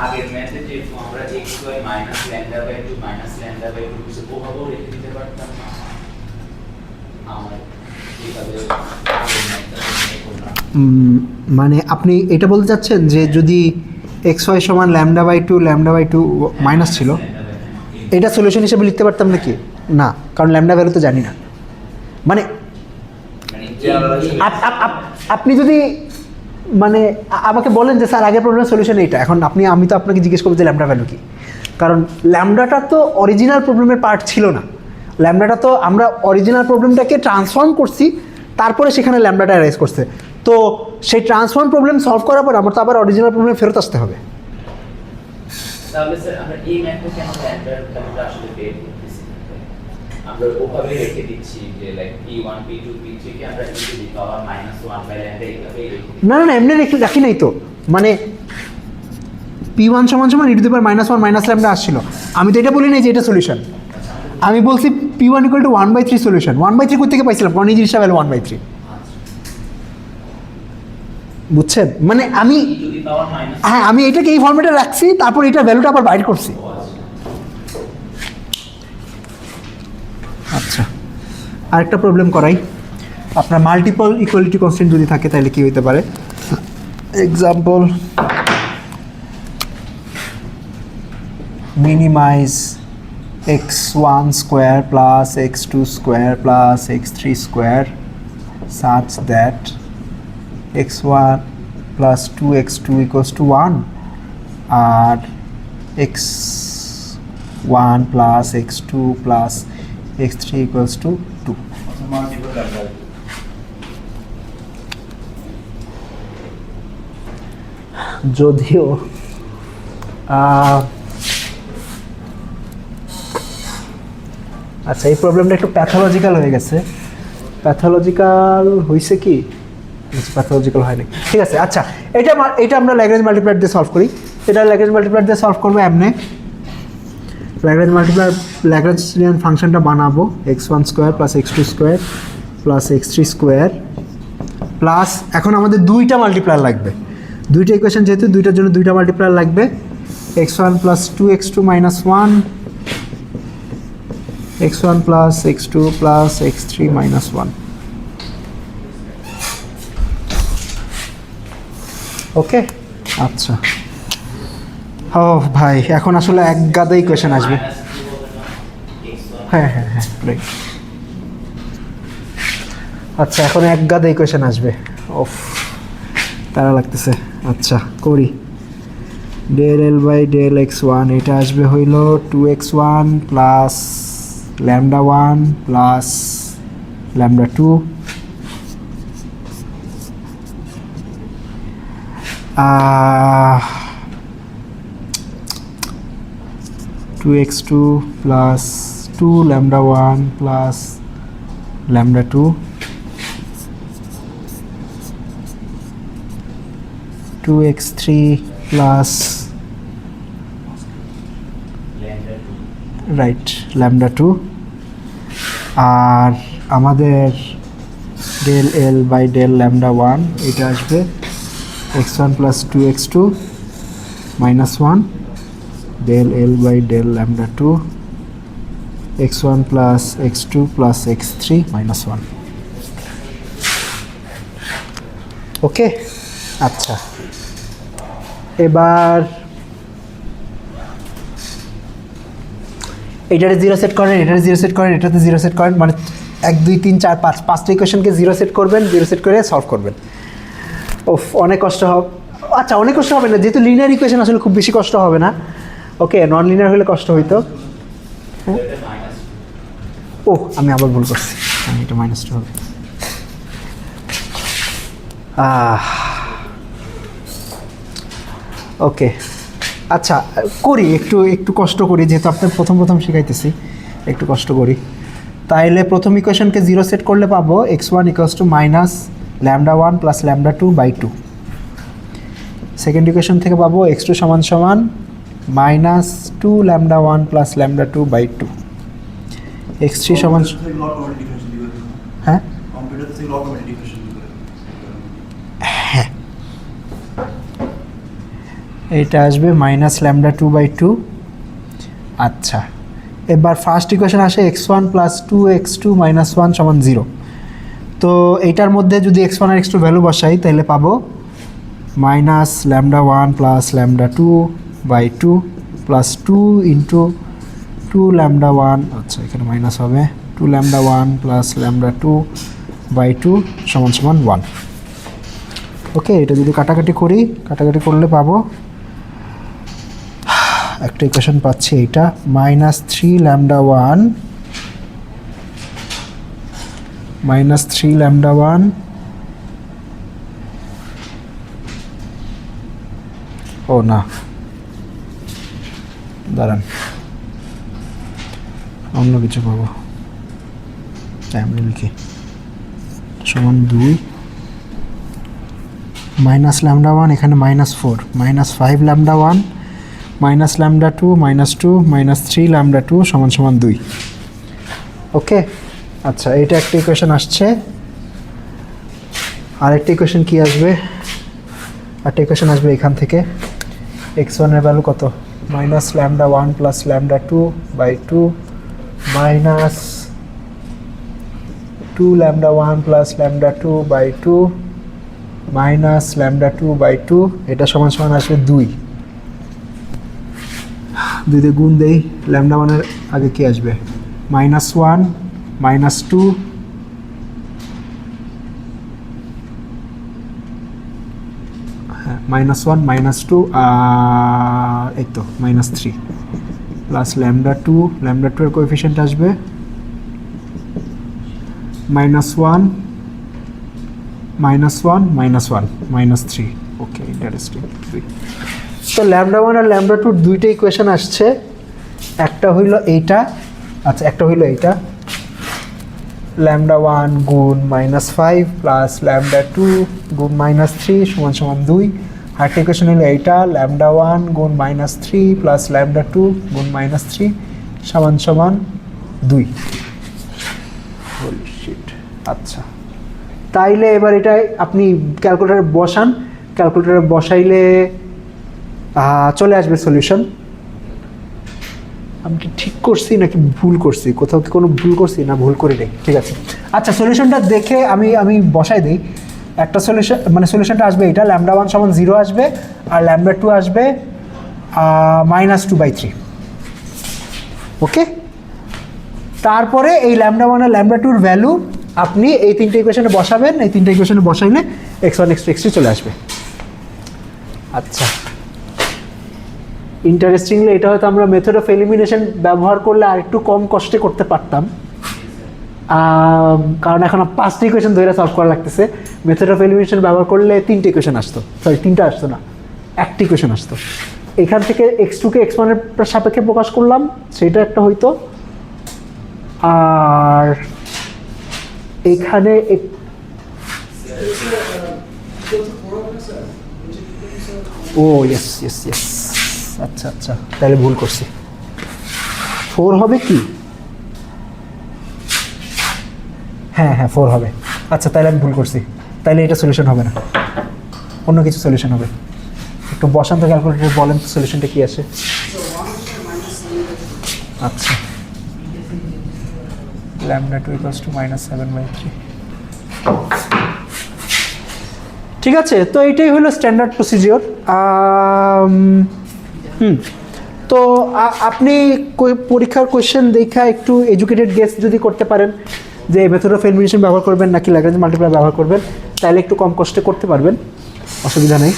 আগের ম্যাথে যে আমরা x square minus lambda by 2 minus lambda by 2 কিছু ওভাবেও রেখে দিতে পারতাম আমরা এইভাবে আগের ম্যাথটা করলাম মানে আপনি এটা বলতে চাচ্ছেন যে যদি xy সমান ল্যামডা বাই 2 মাইনাস ছিল এটা সলিউশন হিসেবে লিখতে পারতাম নাকি না কারণ ল্যামডা ভ্যালু তো জানি না মানে আপনি যদি মানে আমাকে বলেন যে স্যার আগের প্রবলেমের সলিউশন এইটা এখন আমি তো আপনাকে জিজ্ঞেস করবো যে ল্যামডা ভ্যালু কি কারণ ল্যামডাটা তো অরিজিনাল প্রবলেমের পার্ট ছিল না ল্যামডাটা তো আমরা অরিজিনাল প্রবলেমটাকে ট্রান্সফর্ম করছি তারপরে সেখানে ল্যামডাটা অ্যারাইজ করছে তো সেই ট্রান্সফর্ম প্রবলেম সলভ করার পর আমার তো আবার অরিজিনাল প্রবলেমে ফেরত আসতে হবে তাহলে স্যার আমরা এই ম্যাথে কেন ল্যামডার ভ্যালুটা আসলে বের করতেছি আমরা ওভাবে রেখে দিচ্ছি যে লাইক p1 p2 p3 কে আমরা e to the power -1 by lambda এইভাবে রেখে না এমনি রাখি নাই তো মানে p1 সমান e to the power -1 minus lambda আসছিল আমি তো এটা বলি নাই যে এটা সলিউশন আমি বলছি p1 ইকুয়াল টু 1/3 সলিউশন 1/3 কই থেকে পাইছিলাম কারণ এই জিনিসটা ভ্যালু 1/3 বুঝছেন মানে আমি হ্যাঁ আমি এটাকে এই ফরম্যাটে রাখছি তারপর এটা ভ্যালুটা আবার বাইর করছি আচ্ছা আরেকটা প্রবলেম করাই আপনার মাল্টিপল ইকুয়ালিটি কনস্ট্যান্ট যদি থাকে তাহলে কি হতে পারে example minimize x1 square plus x2 square plus x3 square such that x1 plus 2x2 equals to 1 আর x1 plus x2 plus x3 equals to 2 যদিও আচ্ছা এই প্রবলেমটা একটু প্যাথোলজিক্যাল হয়ে গেছে প্যাথোলজিক্যাল হয়েছে কি প্যাথোলজিক্যাল হয়নি ঠিক আছে আচ্ছা এটা আমরা ল্যাগ্রেঞ্জ মাল্টিপ্লায়ার দিয়ে সলভ করি এটা ল্যাগ্রেঞ্জ মাল্টিপ্লায়ার দিয়ে সলভ করবো এমনি ল্যাগ্রেঞ্জিয়ান ফাংশনটা বানাবো x1 square plus x2 square plus x3 square plus এখন আমাদের দুইটা মাল্টিপ্লায়ার লাগবে, দুইটা ইকুয়েশন যেহেতু দুইটার জন্য দুইটা মাল্টিপ্লায়ার লাগবে, x1 plus 2x2 minus 1, x1 plus x2 plus x3 minus 1। Okay, আচ্ছা। ও ভাই, এখন আসলে এক গাদা ইকুয়েশন আসবে। হ্যাঁ হ্যাঁ হ্যাঁ, রাইট। আচ্ছা, এখন এক গাদা ইকুয়েশন আসবে। ওফ, তারা লাগতেছে। আচ্ছা করি, del L by del x1, এটা আসবে হইল 2x1 plus lambda 1 plus lambda 2, 2x2 plus 2 lambda 1 plus lambda 2, 2x3 plus right lambda 2, আর আমাদের del L by del lambda 1, এটা আসবে x1 plus 2x2 minus 1, del L by del lambda 2, x1 plus x2 plus x3 minus 1। Okay, আচ্ছা এবার এটাতে zero set করেন, এটাতে zero set করেন, এটাতে জিরো সেট করেন, মানে 1 2 3 4 5 পাঁচটা ইকুয়েশনকে জিরো সেট করবেন, জিরো সেট করে সলভ করবেন। ওফ, অনেক কষ্ট হবে। আচ্ছা, অনেক কষ্ট হবে না, যেহেতু লিনিয়ার ইকুয়েশন আসলে খুব বেশি কষ্ট হবে না। ওকে, নন লিনিয়ার হলে কষ্ট হইতো। ও, আমি আবার ভুল করছি, এটা -2 হবে। ওকে, আচ্ছা করি, একটু একটু কষ্ট করি, যেহেতু আপনার প্রথম প্রথম শিখাইতেছি, একটু কষ্ট করি। তাইলে প্রথম ইকুয়েশনকে জিরো সেট করলে পাবো x1 equals to minus lambda 1 plus lambda 2 by 2। Second equation থেকে পাবো x2 সমান সমান minus 2 lambda 1 plus lambda 2 by 2। x3 সমান, হ্যাঁ হ্যাঁ, এটা আসবে মাইনাস ল্যামডা 2 বাই 2। আচ্ছা, এবার ফার্স্ট ইকুয়েশন আসে x1 প্লাস 2x2 মাইনাস 1 সমান 0। তো এইটার মধ্যে যদি x1 আর x2 ভ্যালু বসাই তাহলে পাবো minus lambda 1 plus lambda 2 by 2 plus 2 into 2 lambda 1, আচ্ছা এখানে মাইনাস হবে, 2 ল্যামডা 1 প্লাস ল্যামডা 2 বাই 2 সমান সমান 1। ওকে, এটা যদি কাটাকাটি করি, কাটাকাটি করলে পাবো একটা ইকুয়েশন পাচ্ছি, এইটা মাইনাস 3 ল্যামডা 1 মাইনাস 3 ল্যামডা 1 ও না, দাঁড়ান, অন্য কিছু পাবো, আমি লিখি সমান 2 মাইনাস ল্যামডা 1, এখানে -4, minus 5 lambda 1 minus lambda 2 minus 2 minus 3 lambda 2 সমান সমান 2। ওকে, আচ্ছা এটা একটা ইকুয়েশন আসছে। আরেকটা ইকুয়েশন কি আসবে? আরেকটা ইকুয়েশন আসবে এখান থেকে, x1 এর ভ্যালু কত, minus lambda 1 plus lambda 2 by 2 minus 2 lambda 1 plus lambda 2 by 2 minus lambda 2 by 2, এটা সমান সমান আসবে 2। 2 দিয়ে গুণ দেই, ল্যামডা 1 এর আগে কি আসবে, -1 -2 হ্যাঁ, -1 -2 আর এই তো -3 প্লাস ল্যামডা 2, ল্যামডা 2 এর কোএফিসিয়েন্ট আসবে -1 -3। ওকে, ইন্টারেস্টিং। তো ল্যামডা 1 আর ল্যামডা 2 দুইটা ইকুয়েশন আসছে, একটা হইল এইটা, আচ্ছা একটা হইল এইটা, ল্যামডা 1 গুণ -5 প্লাস ল্যামডা 2 গুণ -3 সমান সমান 2। আরেকটা ইকুয়েশন হইল এইটা, ল্যামডা 1 গুণ -3 প্লাস ল্যামডা 2 গুণ -3 সমান সমান 2। হোলি শিট। আচ্ছা তাইলে এবার এটা আপনি ক্যালকুলেটারে বসান, ক্যালকুলেটারে বসাইলে চলে আসবে সলিউশন। আমি কি ঠিক করছি নাকি ভুল করছি, কোথাও কি কোনো ভুল করছি না ভুল করি নাই? ঠিক আছে, আচ্ছা সলিউশনটা দেখে আমি বসাই দিই। একটা সলিউশন মানে সলিউশনটা আসবে এটা, λ1 সমান 0 আসবে আর λ2 আসবে -2/3। ওকে, তারপরে এই λ1 আর λ2 ভ্যালু আপনি এই তিনটে ইকুয়েশনে বসাবেন, এই তিনটে ইকুয়েশনে বসাইলে x1 x2 x3 চলে আসবে। আচ্ছা, ইন্টারেস্টিংলি এটা হয়তো আমরা মেথড অফ এলিমিনেশন ব্যবহার করলে আর একটু কম কষ্টে করতে পারতাম, কারণ এখন 5টা ইকুয়েশন ধরে সলভ করা লাগতেছে। মেথড অফ এলিমিনেশন ব্যবহার করলে 3টে ইকুয়েশন আসতো, সরি 3টা আসতো না, 1টি ইকুয়েশন আসতো। এখান থেকে x2 কে x1 এর সাপেক্ষে প্রকাশ করলাম, সেটা একটা হইতো। আর এখানে ও ইয়েস ইয়েস ইয়েস, আচ্ছা আচ্ছা, তাহলে ভুল করছি। 4 হবে কি? হ্যাঁ হ্যাঁ 4 হবে। আচ্ছা তাহলে আমি ভুল করছি, তাহলে এটা সলিউশন হবে না, অন্য কিছু সলিউশন হবে। একটু বসান তো ক্যালকুলেটরে, বলেন তো সলিউশনটা কি আসে। আচ্ছা, λ2 = -7/3। ঠিক আছে, তো এইটাই হলো স্ট্যান্ডার্ড প্রসিজিওর। তো আপনি পরীক্ষার কোয়েশ্চেন দেখা একটু এডুকেটেড গেস যদি করতে পারেন যে মেথড অফ এলিমিনেশন ব্যবহার করবেন নাকি ল্যাগ্রেঞ্জ মাল্টিপ্লাই ব্যবহার করবেন, তাহলে একটু কম কষ্টে করতে পারবেন, অসুবিধা নেই।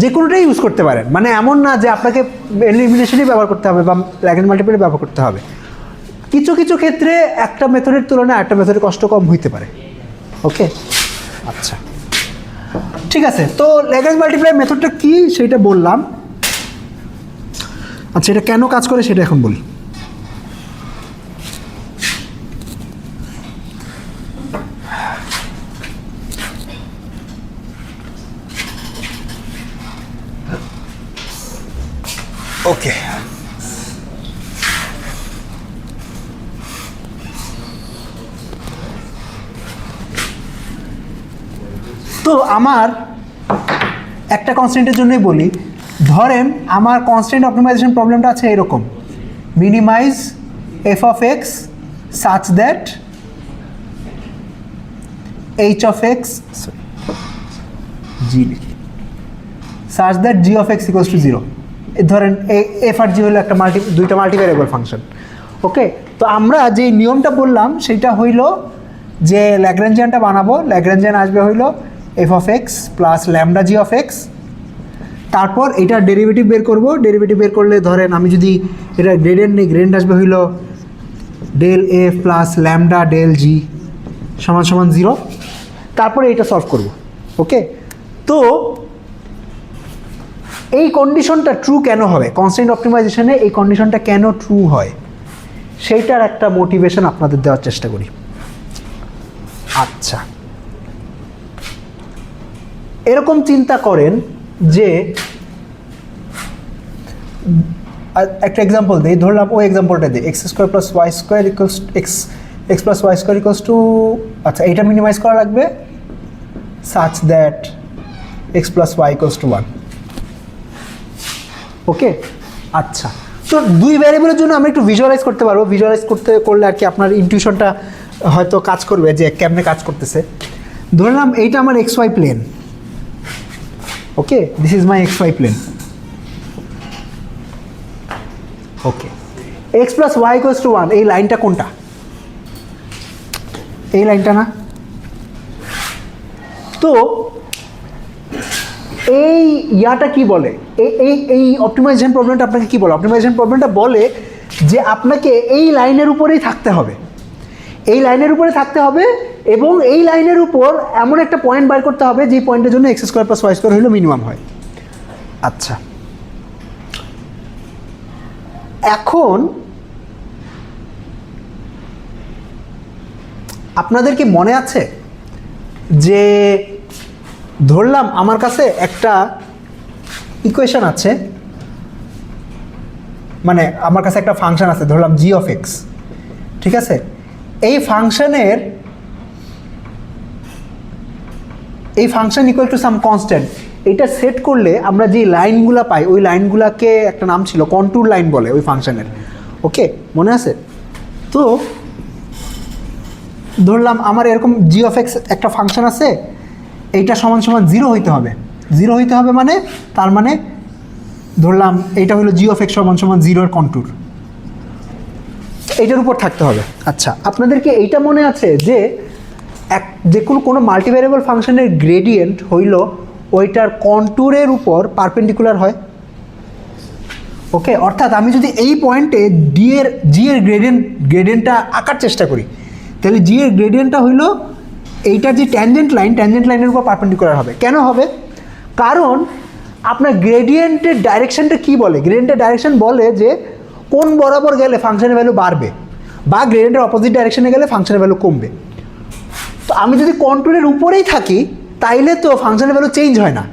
যে কোনোটাই ইউজ করতে পারেন, মানে এমন না যে আপনাকে এলিমিনেশনই ব্যবহার করতে হবে বা ল্যাগ্রেঞ্জ মাল্টিপ্লাই ব্যবহার করতে হবে। কিছু কিছু ক্ষেত্রে একটা মেথডের তুলনায় একটা মেথডের কষ্ট কম হইতে পারে। ওকে, আচ্ছা ঠিক আছে। তো ল্যাগ্রেঞ্জ মাল্টিপ্লাই মেথডটা কি সেটা বললাম। আচ্ছা, এটা কেন কাজ করে সেটা এখন বলি। ওকে, তো আমার একটা কনস্ট্যান্টের জন্যই বলি, ধরেন আমার কনস্ট্যান্ট অপটিমাইজেশন প্রবলেমটা আছে এরকম, minimise f of x such that h of x g লিখি such that g of x equals to 0। ধরেন f আর g হলো একটা দুইটা মাল্টিভ্যারিয়েবল ফাংশন। ওকে, তো আমরা যে নিয়মটা বললাম সেটা হইল যে ল্যাগ্রেঞ্জিয়ানটা বানাবো, ল্যাগ্রেঞ্জিয়ান আসবে হইল f of x plus lambda g of x, তারপর এটা ডেরিভেটিভ বের করব। ডেরিভেটিভ বের করলে ধরেন আমি যদি এটা গ্রেডিয়েন্ট নিই, গ্রেডিয়েন্ট আসবে হইল del f plus lambda del g সমান সমান 0। তারপরে এটা সলভ করব। ওকে, তো এই কন্ডিশনটা ট্রু কেন হবে, কনস্ট্যান্ট অপটিমাইজেশনে এই কন্ডিশনটা কেন ট্রু হয় সেইটার একটা মোটিভেশন আপনাদের দেওয়ার চেষ্টা করি। আচ্ছা, এরকম চিন্তা করেন যে একটা এক্সাম্পল দিই, ধরলাম ওই এক্সাম্পলটা দিই, x² + y² x + y² two, আচ্ছা এইটা মিনিমাইজ করা লাগবে such that x + y = 1। Okay, আচ্ছা, তো দুই ভ্যারিয়েবলের জন্য আমরা একটু ভিজুয়ালাইজ করতে পারবো। ভিজুয়ালাইজ করলে আর কি আপনার ইনটিউশনটা হয়তো কাজ করবে যে কেমনে কাজ করতেছে। ধরলাম এইটা আমার xy plane. Okay, this is my xy plane. Okay, x + y = 1, এই লাইনটা কোনটা? এই লাইনটা না? তো এই ইয়াটা কি বলে, এই অপটিমাইজেশন প্রবলেমটা আপনাকে কি বলে? অপটিমাইজেশন প্রবলেমটা বলে যে আপনাকে এই লাইনের উপরেই থাকতে হবে, এই লাইনের উপরে থাকতে হবে এবং এই লাইনের উপর এমন একটা পয়েন্ট বার করতে হবে যে পয়েন্টের জন্য x² + y² হইলো মিনিমাম হয়। আচ্ছা, এখন আপনাদের কি মনে আছে যে ধরলাম আমার কাছে একটা ইকুয়েশন আছে, মানে আমার কাছে একটা ফাংশন আছে, ধরলাম g of x। ঠিক আছে, এই ফাংশনের এই function equal to some constant, এইটা সেট করলে আমরা যে লাইনগুলো পাই ওই লাইনগুলোকে একটা নাম ছিল কন্ট্যুর লাইন বলে ওই ফাংশনের। ওকে, মনে আছে? তো ধরলাম আমার এরকম জি অফ এক্স একটা ফাংশন আছে, এইটা সমান সমান 0 হইতে হবে। 0 হইতে হবে মানে তার মানে ধরলাম এইটা হলো জি অফ এক্স সমান সমান 0 এর কন্ট্যুর, এইটার উপর থাকতে হবে। আচ্ছা, আপনাদেরকে এইটা মনে আছে যে যে কোনো মাল্টিভ্যারিয়েবল ফাংশনের গ্রেডিয়েন্ট হইল ওইটার কন্ট্যুরের উপর পারপেন্ডিকুলার হয়। ওকে, অর্থাৎ আমি যদি এই পয়েন্টে জি এর গ্রেডিয়েন্টটা আঁকার চেষ্টা করি, তাহলে জি এর গ্রেডিয়েন্টটা হইল এইটার যে ট্যানজেন্ট লাইনের উপর পারপেন্ডিকুলার হবে। কেন হবে? কারণ আপনার গ্রেডিয়েন্টের ডাইরেকশনটা কি বলে? গ্রেডিয়েন্টের ডাইরেকশন বলে যে কোন বরাবর গেলে ফাংশনের ভ্যালু বাড়বে, বা গ্রেডিয়েন্টের অপোজিট ডাইরেকশনে গেলে ফাংশনের ভ্যালু কমবে। তো আমি যদি কন্ট্যুরের উপরেই থাকি তাইলে তো ফাংশনের ভ্যালু চেঞ্জ হয় না।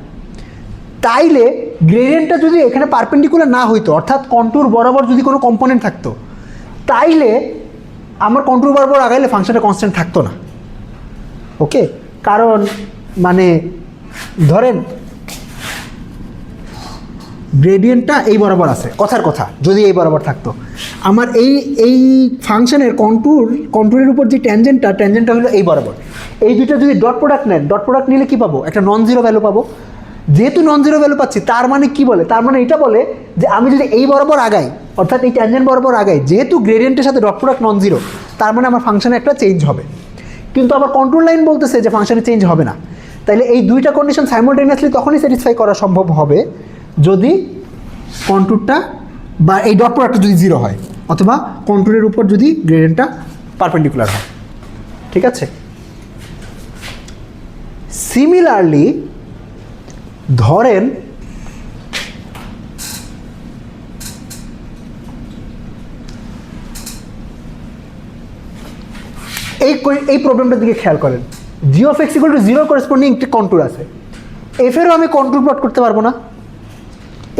তাইলে গ্রেডিয়েন্টটা যদি এখানে পারপেন্ডিকুলার না হইতো, অর্থাৎ কন্ট্যুর বরাবর যদি কোনো কম্পোনেন্ট থাকতো, তাইলে আমার কন্ট্যুর বরাবর আগাইলে ফাংশনটা কনস্ট্যান্ট থাকতো না। ওকে, কারণ মানে ধরেন গ্রেডিয়েন্টটা এই বরাবর আছে, কথার কথা যদি এই বরাবর থাকতো, আমার এই ফাংশনের কন্ট্যুরের উপর যে ট্যানজেন্টটা হলো এই বরাবর, এই দুইটা যদি ডট প্রোডাক্ট নেন, ডট প্রোডাক্ট নিলে কি পাবো? একটা নন জিরো ভ্যালু পাবো। যেহেতু নন জিরো ভ্যালু পাচ্ছি, তার মানে কি বলে? তার মানে এটা বলে যে আমি যদি এই বরাবর আগাই, অর্থাৎ এই ট্যানজেন্ট বরাবর আগাই, যেহেতু গ্রেডিয়েন্টের সাথে ডট প্রোডাক্ট নন জিরো, তার মানে আমার ফাংশনে একটা চেঞ্জ হবে। কিন্তু আবার কন্ট্রোল লাইন বলতেছে যে ফাংশনে চেঞ্জ হবে না। তাইলে এই দুইটা কন্ডিশন সাইমultaneously তখনই স্যাটিসফাই করা সম্ভব হবে যদি কন্ট্যুরটা বা এই ডট প্রোডাক্টটা যদি 0 হয়, অথবা কন্ট্যুরের উপর যদি গ্রেডিয়েন্টটা পারপেন্ডিকুলার হয়। ঠিক আছে? সিমিলারলি ধরেন এই প্রবলেমটার দিকে খেয়াল করেন। G of x equal to 0 corresponding একটি কন্ট্যুর আছে, এফেরও আমি কন্ট্যুর প্লট করতে পারবো না।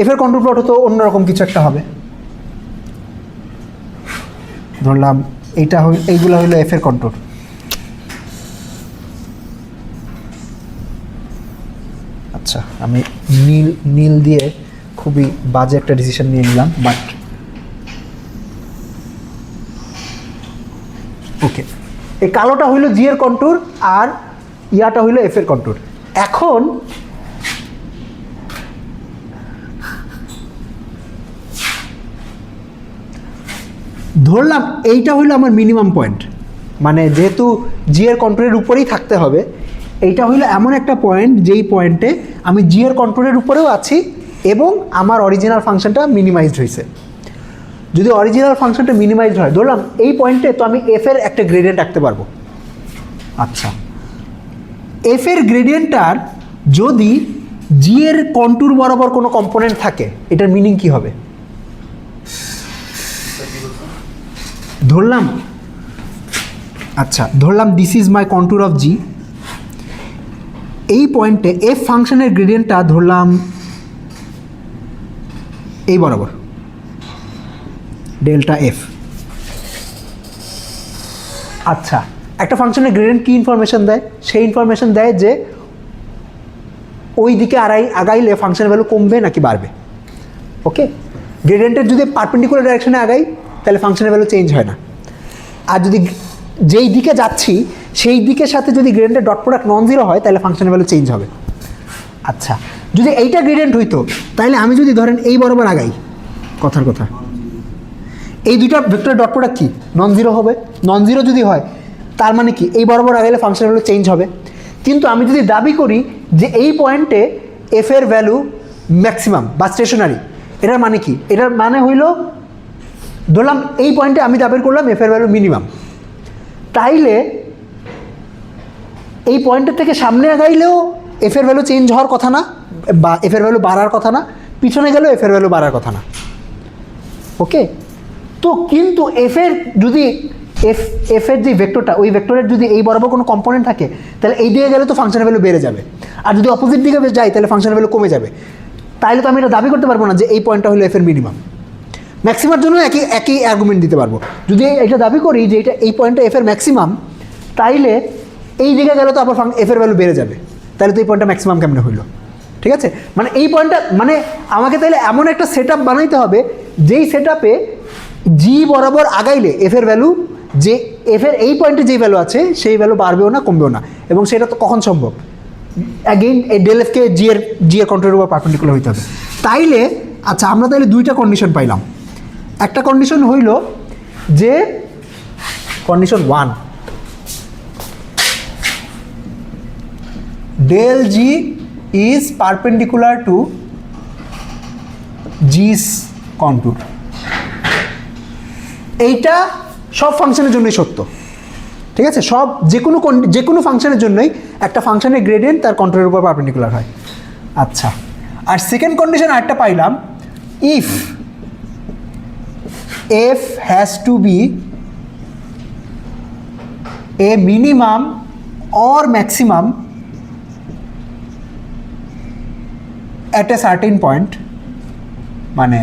এফের কন্ট্যুর প্লট হতো অন্যরকম কিছু একটা হবে। ধরলাম এইগুলো হইলো এফের কন্ট্যুর। আচ্ছা, আমি নীল দিয়ে খুবই বাজে একটা ডিসিশন নিয়ে নিলাম, বাট ওকে, এই কালোটা হইলো জি এর কন্ট্যুর আর ইয়াটা হইলো এফ এর কন্ট্যুর। এখন ধরলাম এইটা হইলো আমার মিনিমাম পয়েন্ট, মানে যেহেতু জি এর কন্ট্যুরের উপরেই থাকতে হবে, এইটা হইলো এমন একটা পয়েন্ট যেই পয়েন্টে আমি জি এর কন্ট্যুরের উপরেও আছি এবং আমার অরিজিনাল ফাংশনটা মিনিমাইজড হয়েছে। যদি অরিজিনাল ফাংশনটা মিনিমাইজড হয়, ধরলাম এই পয়েন্টে, তো আমি এফ এর একটা গ্রেডিয়েন্ট রাখতে পারবো। আচ্ছা, এফ এর গ্রেডিয়েন্টটার যদি জি এর কন্ট্যুর বরাবর কোনো কম্পোনেন্ট থাকে, এটার মিনিং কি হবে? ধরলাম this is my contour of g. এই পয়েন্টে এফ ফাংশনের গ্রেডিয়েন্টটা ধরলাম এই বরাবর ডেল্টা এফ। আচ্ছা, একটা ফাংশনের গ্রেডিয়েন্ট কি ইনফরমেশন দেয়? সেই ইনফরমেশন দেয় যে ওই দিকে আগাইলে ফাংশনের ভ্যালু কমবে নাকি বাড়বে। ওকে, গ্রেডিয়েন্টের যদি পারপেন্ডিকুলার ডাইরেকশনে আগাই তাহলে ফাংশনের ভ্যালু চেঞ্জ হয় না, আর যদি যেই দিকে যাচ্ছি সেই দিকের সাথে যদি গ্রেডিয়েন্টের ডট প্রোডাক্ট নন জিরো হয় তাহলে ফাংশনের ভ্যালু চেঞ্জ হবে। আচ্ছা, যদি এইটা গ্রেডিয়েন্ট হইতো তাহলে আমি যদি ধরেন এই বরাবর আগাই, কথার কথা এই দুইটা ভেক্টরের ডট প্রোডাক্ট কি নন জিরো হবে। নন জিরো যদি হয় তার মানে কি এই বরাবর আগাইলে ফাংশনের ভ্যালু চেঞ্জ হবে। কিন্তু আমি যদি দাবি করি যে এই পয়েন্টে এফ এর ভ্যালু ম্যাক্সিমাম বা স্টেশনারি, এটার মানে কি? এটার মানে হইল ধরলাম এই পয়েন্টে আমি দাবি করলাম এফ এর ভ্যালু মিনিমাম, তাইলে এই পয়েন্টের থেকে সামনে আগাইলেও এফ এর ভ্যালু চেঞ্জ হওয়ার কথা না, বা এফ এর ভ্যালু বাড়ার কথা না, পিছনে গেলেও এফ এর ভ্যালু বাড়ার কথা না। ওকে, তো কিন্তু এফ এর যে ভেক্টরটা, ওই ভেক্টরের যদি এই বরাবর কোনো কম্পোনেন্ট থাকে তাহলে এই দিকে গেলে তো ফাংশনের ভ্যালু বেড়ে যাবে, আর যদি অপোজিট দিকে যাই তাহলে ফাংশনের ভ্যালু কমে যাবে। তাইলে তো আমি এটা দাবি করতে পারবো না যে এই পয়েন্টটা হলো এফ এর মিনিমাম। ম্যাক্সিমার জন্য একই একই আর্গুমেন্ট দিতে পারবো। যদি এটা দাবি করি যে এটা এই পয়েন্টটা এফ এর ম্যাক্সিমাম, তাইলে এই দিকে গেলে তো আবার এফ এর ভ্যালু বেড়ে যাবে, তাহলে তো এই পয়েন্টটা ম্যাক্সিমাম কেমনে হইলো? ঠিক আছে, মানে এই পয়েন্টটা মানে আমাকে তাহলে এমন একটা সেট আপ বানাইতে হবে যেই সেট আপে জি বরাবর আগাইলে এফ এর ভ্যালু, যে এফ এর এই পয়েন্টে যেই ভ্যালু আছে সেই ভ্যালু বাড়বেও না কমবেও না, এবং সেটা তো কখন সম্ভব? অ্যাগেইন এই ডেল এফকে জি এর কন্ট্রোলের উপর পারপেন্ডিকুলার হইতে হবে। তাইলে আচ্ছা, আমরা তাহলে দুইটা কন্ডিশন পাইলাম। একটা কন্ডিশন হইল যে condition 1, del g is perpendicular to g's contour। এইটা সব ফাংশনের জন্যই সত্য, ঠিক আছে? সব যে কোনো ফাংশনের জন্যই একটা ফাংশনের গ্রেডিয়েন্ট তার কন্ট্রোলের উপর পারপেন্ডিকুলার হয়। আচ্ছা, আর সেকেন্ড কন্ডিশন আরেকটা পাইলাম, if f has to be a minimum or maximum at a certain point, মানে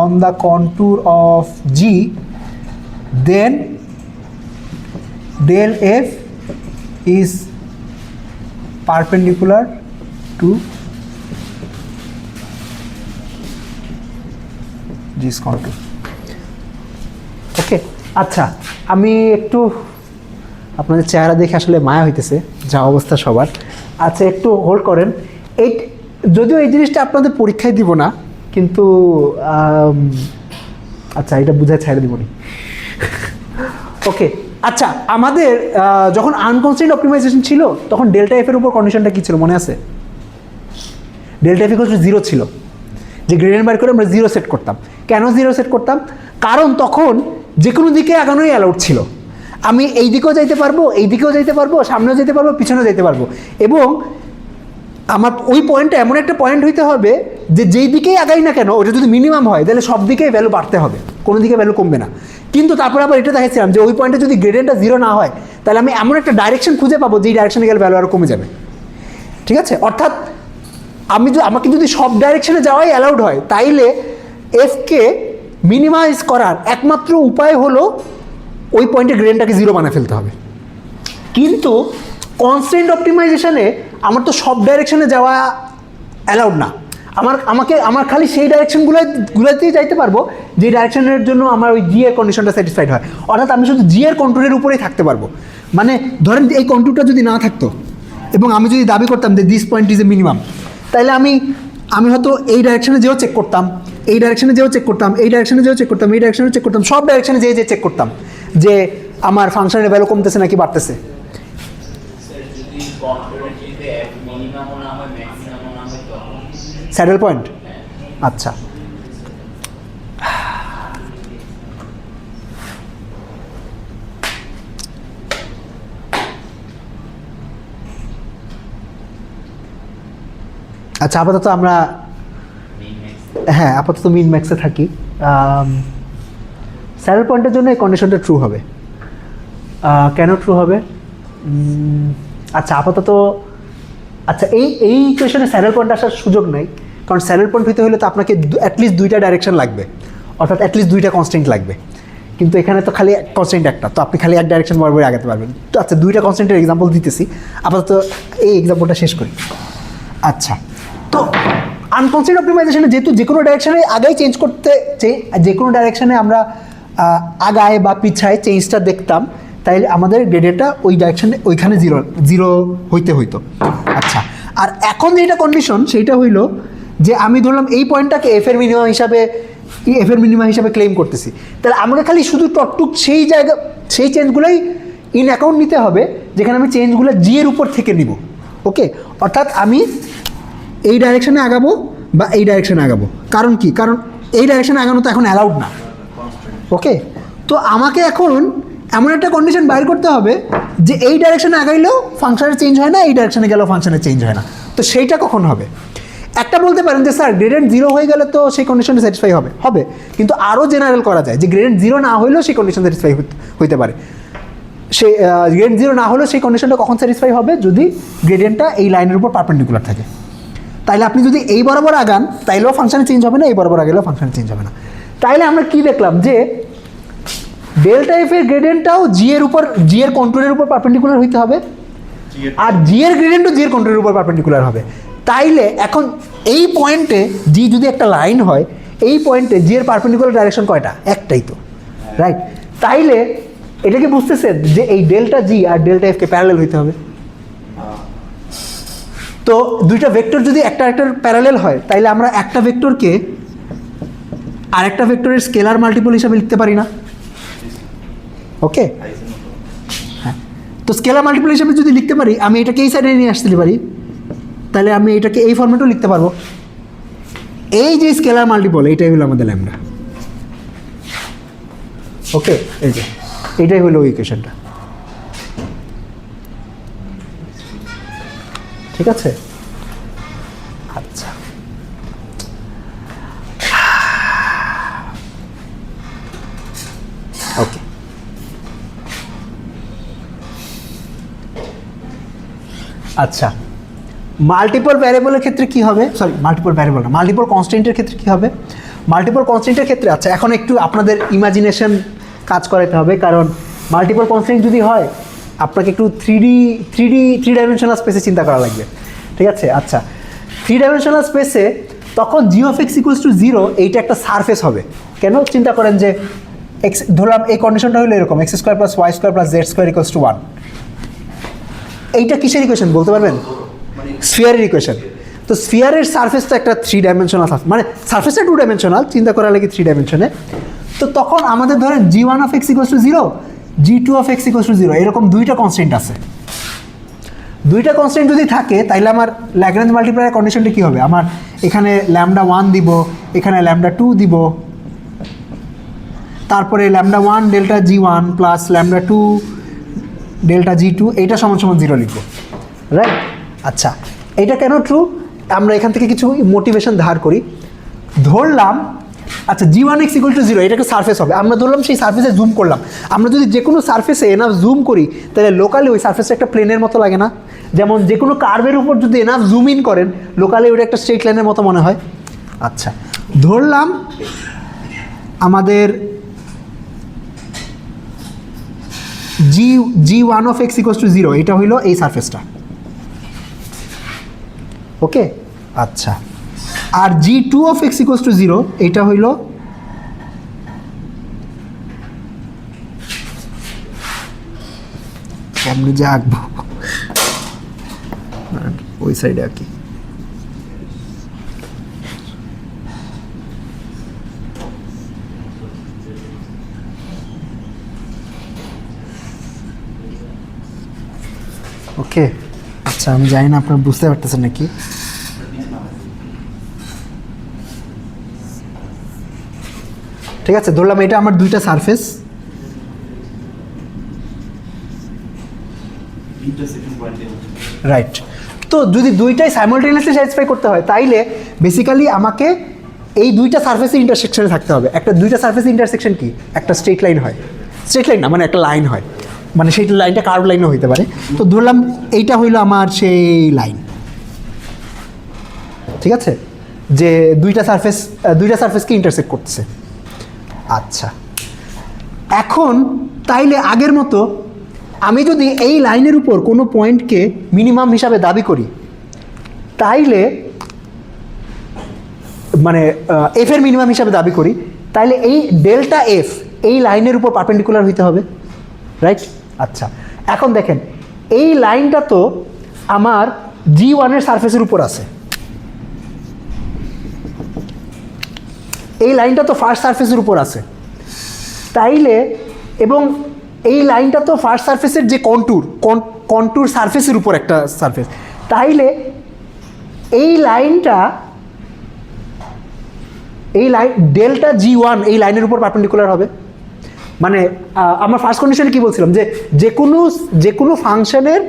on the contour of G, then del F is perpendicular to G's contour। ওকে, আচ্ছা, আমি একটু আপনাদের চেহারা দেখে আসলে মায়া হইতেছে, যা অবস্থা সবার। আচ্ছা, একটু হোল্ড করেন। এই যদিও এই জিনিসটা আপনাদের পরীক্ষায় দিব না, কিন্তু আচ্ছা, এটা বুঝায় ছেড়ে দিব না। ওকে, আচ্ছা, আমাদের যখন আনকনস্ট্রেইনড অপটিমাইজেশন ছিল তখন ডেল্টা এফ এর উপর কন্ডিশনটা কী ছিল মনে আছে? ডেল্টা এফ ইকুয়াল টু 0 ছিল, যে গ্রেডিয়েন্ট বার করে আমরা 0 সেট করতাম। কেন 0 সেট করতাম? কারণ তখন যে কোনো দিকে আগানোই অ্যালাউড ছিল। আমি এই দিকেও যাইতে পারবো, এই দিকেও যাইতে পারবো, সামনেও যেতে পারবো, পিছনেও যেতে পারবো, এবং আমার ওই পয়েন্টটা এমন একটা পয়েন্ট হইতে হবে যে যেই দিকেই আগাই না কেন ওটা যদি মিনিমাম হয় তাহলে সব দিকেই ভ্যালু বাড়তে হবে, কোনো দিকে ভ্যালু কমবে না। কিন্তু তারপরে আবার এটা দেখেছিলাম যে ওই পয়েন্টে যদি গ্রেডিয়েন্টটা 0 না হয় তাহলে আমি এমন একটা ডাইরেকশন খুঁজে পাবো যেই ডাইরেকশনে গেলে ভ্যালু আরও কমে যাবে। ঠিক আছে, অর্থাৎ আমাকে যদি সব ডাইরেকশনে যাওয়াই অ্যালাউড হয় তাইলে এফকে মিনিমাইজ করার একমাত্র উপায় হলো ওই পয়েন্টে গ্রেডিয়েন্টটাকে 0 বানিয়ে ফেলতে হবে। কিন্তু কনস্ট্রেন্ট অপটিমাইজেশনে আমার তো সব ডাইরেকশনে যাওয়া অ্যালাউড না। আমার খালি সেই ডাইরেকশনগুলোতেই যাইতে পারবো যে ডাইরেকশনের জন্য আমার ওই জি এর কন্ডিশনটা স্যাটিসফাইড হয়। অর্থাৎ আমি শুধু জি এর কন্ট্রোলের উপরেই থাকতে পারবো। মানে ধরেন এই কন্ট্রোলটা যদি না থাকতো এবং আমি যদি দাবি করতাম যে this point is a minimum, তাহলে আমি হয়তো এই ডাইরেকশনে যেও চেক করতাম, এই ডাইরেকশনে যেও চেক করতাম, এই ডাইরেকশনে যেও চেক করতাম, এই ডাইরেকশনে চেক করতাম, সব ডাইরেকশনে যেয়ে চেক করতাম যে আমার ফাংশনের ভ্যালু কমতেছে নাকি বাড়তেছে। স্যাডেল পয়েন্ট, আচ্ছা, আচ্ছা, আপাতত আমরা আপাতত মিন ম্যাক্সে থাকি। স্যাডেল পয়েন্টের জন্য এই কন্ডিশনটা ট্রু হবে। কেন ট্রু হবে? আচ্ছা, আপাতত আচ্ছা, এই ইকুয়েশনে স্যাডেল পয়েন্ট আসার সুযোগ নাই, কারণ স্যাডেল পয়েন্ট হইতে হলে তো আপনাকে অ্যাটলিস্ট 2টা ডাইরেকশন লাগবে, অর্থাৎ অ্যাটলিস্ট 2টা কনস্ট্যান্ট লাগবে। কিন্তু এখানে তো খালি কনস্ট্যান্ট একটা, তো আপনি খালি এক ডাইরেকশন বরাবর আগাতে পারবেন। তো আচ্ছা, 2টা কনস্ট্যান্টের এক্সাম্পল দিতেছি, আপাতত এই এক্সাম্পলটা শেষ করি। আচ্ছা, তো আনকনস্ট্রেন্ট অপটিমাইজেশনে যেহেতু যে কোনো ডাইরেকশনে আগেই চেঞ্জ করতে, যে কোনো ডাইরেকশনে আমরা আগায় বা পিছায় চেঞ্জটা দেখতাম, তাই আমাদের গ্রেডিয়েন্টটা ওই ডাইরেকশনে ওইখানে জিরো হইতে হইতো। আচ্ছা, আর এখন যেটা কন্ডিশন সেইটা হইল যে আমি ধরলাম এই পয়েন্টটাকে এফ এর মিনিমাম হিসাবে ক্লেম করতেছি, তাহলে আমাকে খালি শুধু টকটুক সেই চেঞ্জগুলোই ইন অ্যাকাউন্ট নিতে হবে যেখানে আমি চেঞ্জগুলো জি এর উপর থেকে নিব। ওকে, অর্থাৎ আমি এই ডাইরেকশনে আগাবো বা এই ডাইরেকশনে আগাবো। কারণ কি? কারণ এই ডাইরেকশনে আগানো তো এখন অ্যালাউড না। ওকে, তো আমাকে এখন এমন একটা কন্ডিশন বাইর করতে হবে যে এই ডাইরেকশনে আগাইলেও ফাংশনের চেঞ্জ হয় না, এই ডাইরেকশনে গেলেও ফাংশনের চেঞ্জ হয় না। তো সেইটা কখন হবে? একটা বলতে পারেন যে স্যার গ্রেডিয়েন্ট 0 হয়ে গেলে তো সেই কন্ডিশনটা স্যাটিসফাই হবে, কিন্তু আরও জেনারেল করা যায় যে গ্রেডিয়েন্ট 0 না হইলেও সেই কন্ডিশন স্যাটিসফাই হইতে পারে। সেই গ্রেডিয়েন্ট 0 না হলেও সেই কন্ডিশনটা কখন স্যাটিসফাই হবে? যদি গ্রেডিয়েন্টটা এই লাইনের উপর পারপেন্ডিকুলার থাকে। তাইলে আপনি যদি এই বরাবর আগান তাইলেও ফাংশন চেঞ্জ হবে না, এই বরাবর আগেলেও ফাংশন চেঞ্জ হবে না। তাইলে আমরা কি দেখলাম যে ডেল্টা এফ এর গ্রেডিয়েন্টটাও জি এর উপর, জি এর কন্ট্রোলের উপর পারপেন্ডিকুলার হইতে হবে, আর জি এর গ্রেডিয়েন্টও জি এর কন্ট্রোলের উপর পারপেন্ডিকুলার হবে। তাইলে এখন এই পয়েন্টে জি যদি একটা লাইন হয়, এই পয়েন্টে জি এর পারপেন্ডিকুলার ডাইরেকশন কয়টা? একটাই তো, রাইট? তাইলে এটা কি বুঝতেছেন যে এই ডেল্টা জি আর ডেল্টা এফ কে প্যারালেল হইতে হবে। তো দুইটা ভেক্টর যদি একটা একটার প্যারালেল হয় তাইলে আমরা একটা ভেক্টরকে আরেকটা ভেক্টরের স্কেলার মাল্টিপল হিসাবে লিখতে পারি না? ওকে, হ্যাঁ। তো স্কেলার মাল্টিপল হিসাবে যদি লিখতে পারি, আমি এটাকে এই সাইডে নিয়ে আসতে পারি, তাহলে আমি এটাকে এই ফর্মেটেও লিখতে পারবো। এই যে স্কেলার মাল্টিপল, এইটাই হলো আমাদের ল্যামডা। ওকে, এই যে এইটাই হলো ইকুয়েশনটা, ঠিক আছে? আচ্ছা, ওকে। আচ্ছা, মাল্টিপল ভ্যারিয়েবলের ক্ষেত্রে কি হবে? সরি, মাল্টিপল ভ্যারিয়েবল না, মাল্টিপল কনস্ট্যান্টের ক্ষেত্রে কি হবে? মাল্টিপল কনস্ট্যান্টের ক্ষেত্রে, আচ্ছা এখন একটু আপনাদের ইমাজিনেশন কাজ করাতে হবে, কারণ মাল্টিপল কনস্ট্যান্ট যদি হয় আপনাকে একটু থ্রি ডাইমেনশনাল স্পেসে চিন্তা করা লাগবে, ঠিক আছে? আচ্ছা, থ্রি ডাইমেনশনাল স্পেসে তখন জি অফ এক্স ইকুয়ালস টু 0 এইটা একটা সারফেস হবে। কেন? চিন্তা করেন যে এক্স, ধরলাম এই কন্ডিশনটা হলো এরকম, X square plus Y square plus Z square equals to 1। এইটা কিসের ইকুয়েশন বলতে পারবেন? স্ফিয়ারের ইকুয়েশন। তো স্ফিয়ারের সারফেস তো একটা থ্রি ডাইমেনশনাল সারফেস, মানে সারফেসটা টু ডাইমেনশনাল, চিন্তা করা লাগে থ্রি ডাইমেনশনে। তো তখন আমাদের ধরেন g1 of x equals to 0, g2 of x equals to 0, এরকম দুইটা কনস্ট্যান্ট আছে। দুইটা কনস্ট্যান্ট যদি থাকে তাইলে আমার ল্যাগ্রেঞ্জ মাল্টিপ্লায়ার কন্ডিশনটা কী হবে? আমার এখানে ল্যামডা 1 দিব, এখানে ল্যামডা 2 দিব, তারপরে lambda 1 delta g1 plus lambda 2 delta g2, এইটা সমান সমান 0 লিখবো, রাইট? আচ্ছা, এটা কেন ট্রু? আমরা এখান থেকে কিছু মোটিভেশন ধার করি। ধরলাম আচ্ছা g1 x ইকুয়াল টু 0, এটা একটা সারফেস হবে, আমরা ধরলাম সেই সারফেসে জুম করলাম। আমরা যদি যে কোনো সারফেসে এনাফ জুম করি তাহলে লোকালি ওই সারফেসটা একটা প্লেনের মতো লাগে না? যেমন যে কোনো কার্ভের উপর যদি এনাফ জুম ইন করেন লোকালি ওটা একটা স্ট্রেট লাইনের মতো মনে হয়। আচ্ছা, ধরলাম আমাদের g1 of x equals to 0, এটা হইলো এই সারফেসটা, ওকে? আচ্ছা, আর g2 of x equals to 0, এটা হইলো কেমনে যে আঁকবো, ওই সাইডে আঁকি। ওকে, আচ্ছা আমি জানি না আপনারা বুঝতে পারতেছেন নাকি। ঠিক আছে, ধরলাম এটা আমার দুইটা সারফেস, রাইট? তো যদি দুইটাই সাইমালটেনিয়াসলি স্যাটিসফাই করতে হয় তাইলে বেসিক্যালি আমাকে এই দুইটা সারফেসের ইন্টারসেকশনে থাকতে হবে। একটা দুইটা সারফেসের ইন্টারসেকশন কি? একটা স্ট্রেট লাইন হয়, স্ট্রেট লাইন না মানে একটা লাইন হয়, মানে সেই লাইনটা কার্ভ লাইনও হইতে পারে। তো ধরলাম এইটা হইলো আমার সেই লাইন, ঠিক আছে, যে দুইটা সারফেসকে ইন্টারসেক্ট করতেছে। আচ্ছা, এখন তাইলে আগের মতো আমি যদি এই লাইনের উপর কোনো পয়েন্টকে মিনিমাম হিসাবে দাবি করি তাইলে মানে এফ এর মিনিমাম হিসাবে দাবি করি, তাইলে এই ডেল্টা এফ এই লাইনের উপর পারপেন্ডিকুলার হইতে হবে, রাইট? আচ্ছা, এখন দেখেন এই লাইনটা তো আমার g1 এর সারফেসের উপর আছে, এই লাইনটা তো ফার্স্ট সারফেসের উপর আছে, তাইলে এবং এই লাইনটা তো ফার্স্ট সারফেসের যে কন্ট্যুর সারফেসের উপর একটা সারফেস, তাইলে এই লাইনটা এই লাইন ডেল্টা g1 এই লাইনের উপর পারপেন্ডিকুলার হবে। মানে আমার ফার্স্ট কন্ডিশনে কি বলছিলাম যে কোনো ফাংশনের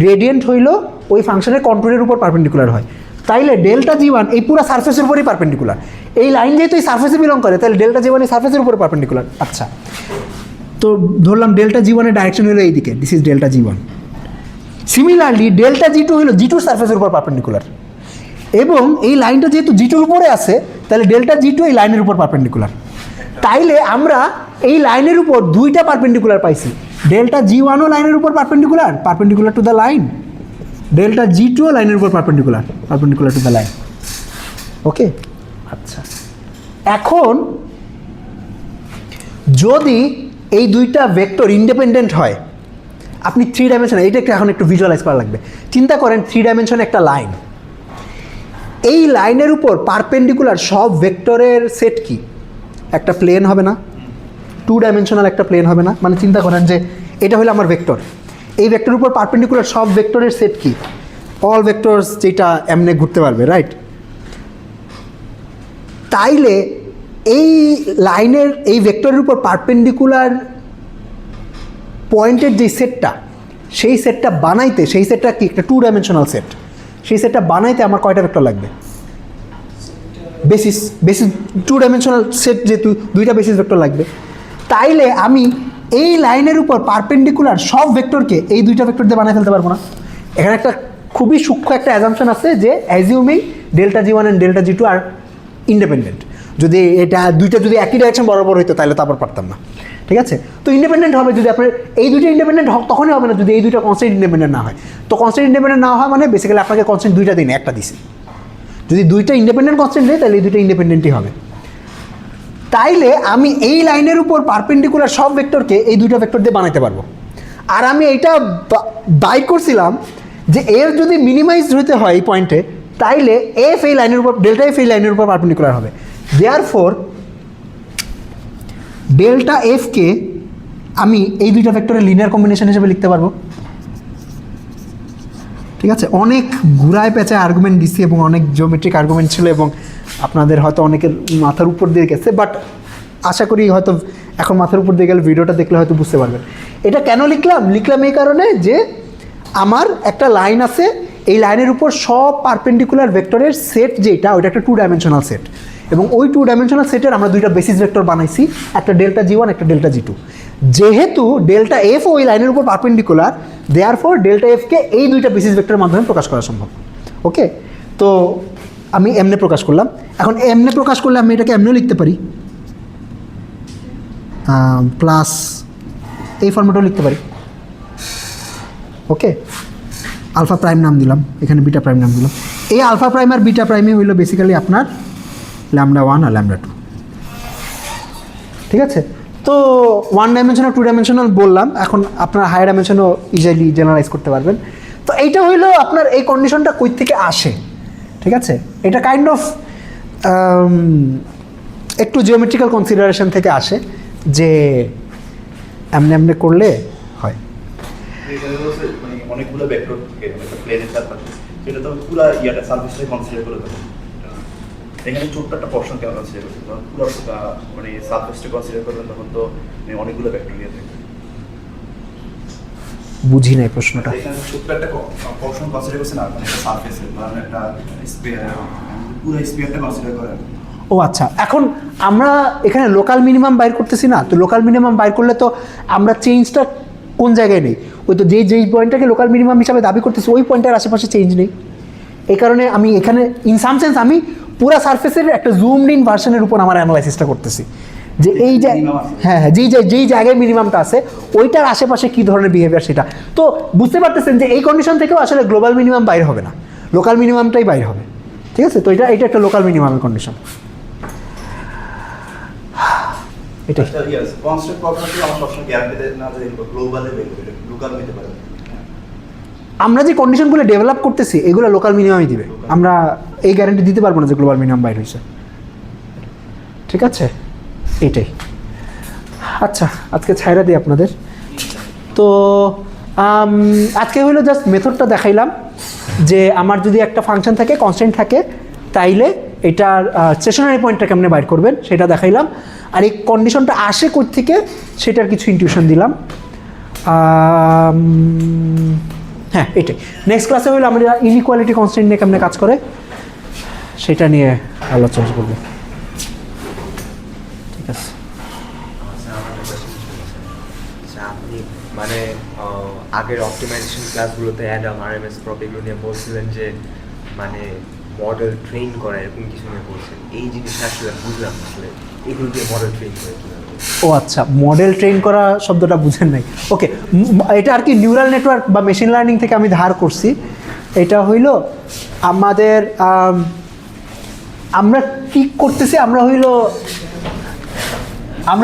গ্রেডিয়েন্ট হইল ওই ফাংশনের কন্ট্যুরের উপর পারপেন্ডিকুলার হয়, তাইলে ডেল্টা g1 এই পুরো সারফেসের উপরই পারপেন্ডিকুলার। এই লাইন যেহেতু এই সারফেসে বিলং করে তাহলে ডেল্টা g1 এই সারফেসের উপরে পারপেন্ডিকুলার। আচ্ছা, তো ধরলাম ডেল্টা g1 এর ডাইরেকশন হলো এইদিকে, this is delta g1। Similarly delta g2 হলো g2 সারফেসের উপর পারপেন্ডিকুলার। এবং এই লাইনটা যেহেতু জি2 এর উপরে আছে, তাহলে ডেল্টা জি2 এই লাইনের উপর পারপেন্ডিকুলার। তাইলে আমরা এই লাইনের উপর দুইটা পারপেন্ডিকুলার পাইছি, ডেল্টা জি1ও লাইনের উপর perpendicular to the line, delta জি2ও লাইনের উপর perpendicular to the line. Okay, আচ্ছা, এখন যদি এই দুইটা ভেক্টর ইন্ডিপেন্ডেন্ট হয়, আপনি 3 ডাইমেনশন, এইটা এখন একটু ভিজুয়ালাইজ করা লাগবে। চিন্তা করেন 3 ডাইমেনশন একটা লাইন, এই লাইনের উপর পারপেন্ডিকুলার সব ভেক্টরের সেট কি? একটা প্লেন হবে না? 2 ডাইমেনশনাল একটা প্লেন হবে না? মানে চিন্তা করেন যে এটা হলো আমার ভেক্টর, এই ভেক্টরের উপর পারপেন্ডিকুলার সব ভেক্টরের সেট কি? অল ভেক্টরস, যেটা এমনি ঘুরতে পারবে, রাইট? তাইলে এই লাইনের এই ভেক্টরের উপর পারপেন্ডিকুলার পয়েন্টের যে সেটটা, সেই সেটটা বানাইতে, সেই সেটটা কি একটা 2 ডাইমেনশনাল সেট, সেই সেটটা বানাইতে আমার কয়টা ভেক্টর লাগবে? বেসিস 2 ডাইমেনশনাল সেট, যেহেতু দুইটা বেসিস ভেক্টর লাগবে। তাইলে আমি এই লাইনের উপর পারপেন্ডিকুলার সব ভেক্টরকে এই দুইটা ভেক্টর দিয়ে বানাই ফেলতে পারবো না? এখানে একটা খুবই সূক্ষ্ম একটা অ্যাজাম্পশন আছে যে অ্যাজিউমিং ডেল্টা জি1 অ্যান্ড ডেল্টা জি2 আর ইন্ডিপেন্ডেন্ট। যদি এটা দুইটা যদি একই ডাইরেকশন বরাবর হইতো তাহলে তো আবার পারতাম না, ঠিক আছে? তো ইন্ডিপেন্ডেন্ট হবে যদি আপনার এই দুইটা ইন্ডিপেন্ডেন্ট তখনই হবে না যদি এই দুইটা কনস্ট্যান্ট ইন্ডিপেন্ডেন্ট না হয়। তো কনস্ট্যান্ট ইন্ডিপেন্ডেন্ট না হয় মানে বেসিক্যালি আপনাকে কনস্ট্যান্ট দুইটা দিন, একটা দিছে। যদি দুইটা ইন্ডিপেন্ডেন্ট কনস্ট্যান্ট দেয় তাহলে এই দুইটা ইন্ডিপেন্ডেন্টই হবে। তাইলে আমি এই লাইনের উপর পারপেন্ডিকুলার সব ভেক্টরকে এই দুইটা ভেক্টর দিয়ে বানাইতে পারবো। আর আমি এইটা বাই করছিলাম যে এর যদি মিনিমাইজ হইতে হয় এই পয়েন্টে, তাইলে এফ এই লাইনের উপর, ডেল্টা এফ এই লাইনের উপর পারপেন্ডিকুলার হবে। দেয়ারফর ডেল্টা এফকে আমি এই দুইটা ভেক্টরের লিনিয়ার কম্বিনেশন হিসেবে লিখতে পারবো, ঠিক আছে? অনেক ঘুরায় পেঁচায় আর্গুমেন্ট দিছি এবং অনেক জিওমেট্রিক আর্গুমেন্ট ছিল এবং আপনাদের হয়তো অনেকের মাথার উপর দিয়ে গেছে, বাট আশা করি হয়তো এখন মাথার উপর দিয়ে গেলে ভিডিওটা দেখলে হয়তো বুঝতে পারবেন। এটা কেন লিখলাম এই কারণে যে আমার একটা লাইন আছে, এই লাইনের উপর সব পারপেন্ডিকুলার ভেক্টরের সেট যেটা, ওইটা একটা 2 ডাইমেনশনাল সেট, এবং ওই 2 ডাইমেনশনাল সেটের আমরা দুইটা বেসিস ভেক্টর বানাইছি, একটা ডেল্টা জি1, একটা ডেল্টা জি2। যেহেতু ডেল্টা এফ ওই লাইনের উপর পারপেন্ডিকুলার, দেয়ারফর ডেল্টা এফকে এই দুইটা বেসিস ভেক্টরের মাধ্যমে প্রকাশ করা সম্ভব। ওকে, তো আমি এমনে প্রকাশ করলাম। এখন এমনে প্রকাশ করলে আমি এটাকে এমনেও লিখতে পারি, প্লাস এই ফর্মেটও লিখতে পারি। ওকে, আলফা প্রাইম নাম দিলাম, এখানে বিটা প্রাইম নাম দিলাম। এই আলফা প্রাইম আর বিটা প্রাইমই হইল বেসিক্যালি আপনার λ1 আর λ2, ঠিক আছে? তো 1 ডাইমেনশনাল 2 ডাইমেনশনাল বললাম, এখন আপনার হায়ার ডাইমেনশনও ইজিলি জেনারেলাইজ করতে পারবেন। তো এইটা হইলো আপনার এই কন্ডিশনটা কই থেকে আসে, ঠিক আছে? এটা কাইন্ড অফ একটু জিওমেট্রিক্যাল কনসিডারেশন থেকে আসে যে এমনি করলে হয়। অনেকগুলো ভেক্টর থাকে একটা প্লেনের চারপাশে, সেটা তো পুরো ইয়াটা সারফেসটাই কনসিডার করে দেবে। এখানে ছোট্ট একটা পোরশন কেন কনসিডার করছে, পুরো মানে সারফেসটা কনসিডার করবেন তখন তো অনেকগুলো ভেক্টর নিয়ে থাকে। বুঝি নাই প্রশ্নটা। এখানে ছোট্ট একটা পোরশন কনসিডার করছে না, মানে একটা সারফেসের মানে একটা স্ফিয়ার, পুরো স্ফিয়ারটা কনসিডার করেন। ও আচ্ছা, এখন আমরা এখানে লোকাল মিনিমাম বাইর করতেছি না, তো লোকাল মিনিমাম বাইর করলে তো আমরা চেঞ্জটা কোন জায়গায় নেই? ওই তো যেই পয়েন্টটাকে লোকাল মিনিমাম হিসাবে দাবি করতেছি ওই পয়েন্টের আশেপাশে চেঞ্জ নেই। এই কারণে আমি এখানে ইন সাম সেন্স আমি পুরো সারফেসের একটা জুমড ইন ভার্সনের উপর আমার অ্যানালাইসিসটা করতেছি যে এই যে হ্যাঁ যেই জায়গায় মিনিমামটা আছে ওইটার আশেপাশে কী ধরনের বিহেভিয়ার সেটা। তো বুঝতে পারতেছেন যে এই কন্ডিশন থেকেও আসলে গ্লোবাল মিনিমাম বাইর হবে না, লোকাল মিনিমামটাই বাইর হবে, ঠিক আছে? তো এটা একটা লোকাল মিনিমামের কন্ডিশন। এটাই কনস্ট্যান্ট প্রবলেমটি আমরা সবসময় গ্যারান্টি দেয় না যে গ্লোবালে বের লোকাল হতে পারে। আমরা যে কন্ডিশনগুলো ডেভেলপ করতেছি এগুলো লোকাল মিনিমামই দিবে, আমরা এই গ্যারান্টি দিতে পারবো না যে গ্লোবাল মিনিমাম বাইর হয়েছে, ঠিক আছে? এইটাই। আচ্ছা, আজকে ছাইরা দিই আপনাদের। তো আজকে হলো জাস্ট মেথডটা দেখাইলাম যে আমার যদি একটা ফাংশন থাকে, কনস্ট্যান্ট থাকে, তাইলে এটার স্টেশনারি পয়েন্টটা কেমনে বাইর করবেন সেটা দেখাইলাম। আর এই কন্ডিশনটা আসে কোথা থেকে সেটার কিছু ইনটিউশন দিলাম। হ্যাঁ, এটাই। নেক্সট ক্লাসে হলো আমরা ইনইকুয়ালিটি কনস্ট্যান্ট নিয়ে কেমনে কাজ করে সেটা নিয়ে আলোচনা করব, ঠিক আছে? আপনি মানে আগের অপটিমাইজেশন ক্লাসগুলোতে অ্যাডাম, আরএমএস প্রপ এগুলো নিয়ে বলছিলেন যে মানে মডেল ট্রেন করা এরকম কিছু নিয়ে বলছেন, এই জিনিসটা আসলে বুঝলাম না আসলে এগুলো দিয়ে মডেল ট্রেন করে কীভাবে? ও আচ্ছা, মডেল ট্রেন করা শব্দটা বুঝেন নাই। ওকে, এটা আর কি নিউরাল নেটওয়ার্ক বা মেশিন লার্নিং থেকে আমি ধার করছি। এটা হইল আমাদের আমরা কি করতেছি, আমরা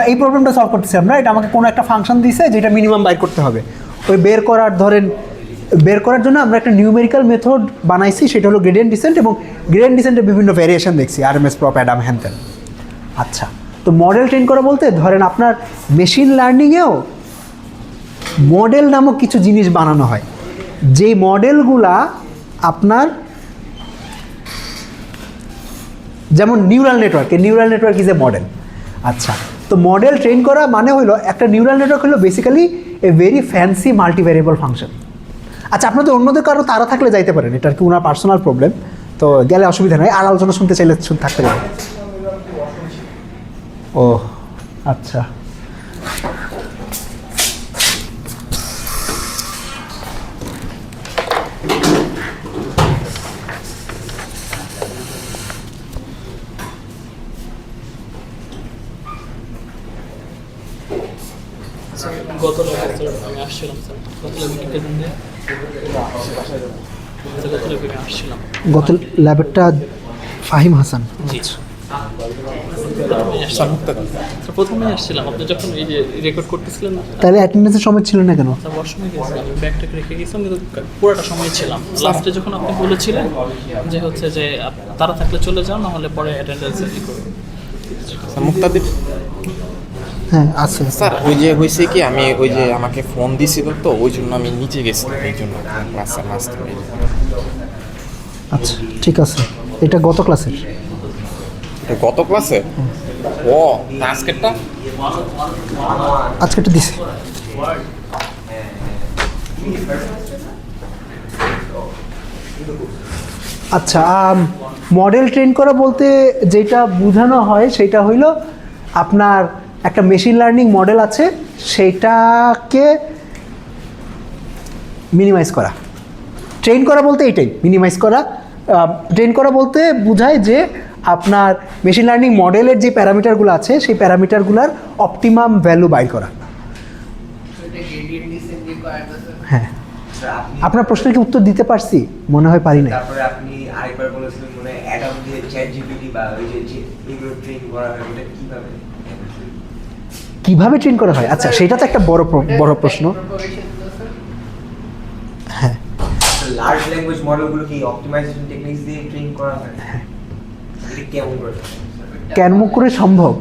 এই প্রবলেমটা সলভ করতেছি। এটা আমাকে কোনো একটা ফাংশন দিছে যেটা মিনিমাম বাইর করতে হবে। ওই বের করার জন্য আমরা একটা নিউমেরিক্যাল মেথড বানাইছি, সেটা হলো গ্রেডিয়েন্ট ডিসেন্ট, এবং গ্রেডিয়েন্ট ডিসেন্টের বিভিন্ন ভ্যারিয়েশন দেখছি, আরএমএস, প্রপ, অ্যাডাম, হ্যানত্যান। আচ্ছা, তো মডেল ট্রেন করা বলতে ধরেন আপনার মেশিন লার্নিংয়েও মডেল নামক কিছু জিনিস বানানো হয়, যেই মডেলগুলা আপনার যেমন neural network is a model. আচ্ছা, তো মডেল ট্রেন করা মানে হলো একটা নিউরাল নেটওয়ার্ক হলো basically a very fancy multivariable function. আচ্ছা, আপনাদের অন্যদের কারো তারা থাকলে যাইতে পারেন, এটা আর কি ওনার পার্সোনাল প্রবলেম, তো গেলে অসুবিধা নেই। আর আলোচনা শুনতে চাইলে থাকতে পারেন। ও আচ্ছা, গত আমি আসছিলাম স্যার, গত ল্যাবেরটা ফাহিম হাসান। প্রথমে আসছিলাম, আপনি যখন এই যে রেকর্ড করতেছিলেন না, তাহলে অ্যাটেন্ডেন্সের সময় ছিল না কেন? স্যার ওয়াশরুমে গেছিলাম, আমি ব্যাগটাকে রেখে গেছিলাম, কিন্তু পুরোটা সময় ছিলাম। লাস্টে যখন আপনি বলেছিলেন যে হচ্ছে যে তারা থাকলে চলে যাও, না হলে পরে অ্যাটেন্ডেন্স করবে। মুক্তাদির হ্যাঁ আছে স্যার, ওই যে হয়েছে কি, আমি ওই যে আমাকে ফোন দিছিল, তো ওই জন্য আমি নিচে গেছিলাম, এই জন্য ক্লাসের মাঝখানে। আচ্ছা ঠিক আছে, এটা গত ক্লাসের। এটা গত ক্লাসে? ও, তা আজকেরটা দিছে। আচ্ছা, মডেল ট্রেন করা বলতে যেটা বোঝানো হয় সেটা হইল আপনার একটা মেশিন লার্নিং মডেল আছে, সেইটাকে মিনিমাইজ করা। ট্রেন করা বলতে এইটাই, মিনিমাইজ করা। ট্রেন করা বলতে বোঝায় যে আপনার মেশিন লার্নিং মডেলের যে প্যারামিটারগুলো আছে সেই প্যারামিটারগুলোর অপটিমাম ভ্যালু বাইর করা। হ্যাঁ, আপনার প্রশ্নের কি উত্তর দিতে পারছি? মনে হয় পারি না। তারপরে আপনি আরেকবার বলেছিলেন মনে হয় অ্যাডাম দিয়ে চ্যাট জিপিটি বা ওই যে এগুলো ট্রেন করা হয়, ওটা কিভাবে ট্রেন করা হয়? আচ্ছা, সেটা তো একটা বড় প্রশ্ন। হ্যাঁ, লার্জ ল্যাঙ্গুয়েজ মডেলগুলো কি অপটিমাইজেশন টেকনিক্স দিয়ে ট্রেন করা হয়? এটা কেমন করে সম্ভব?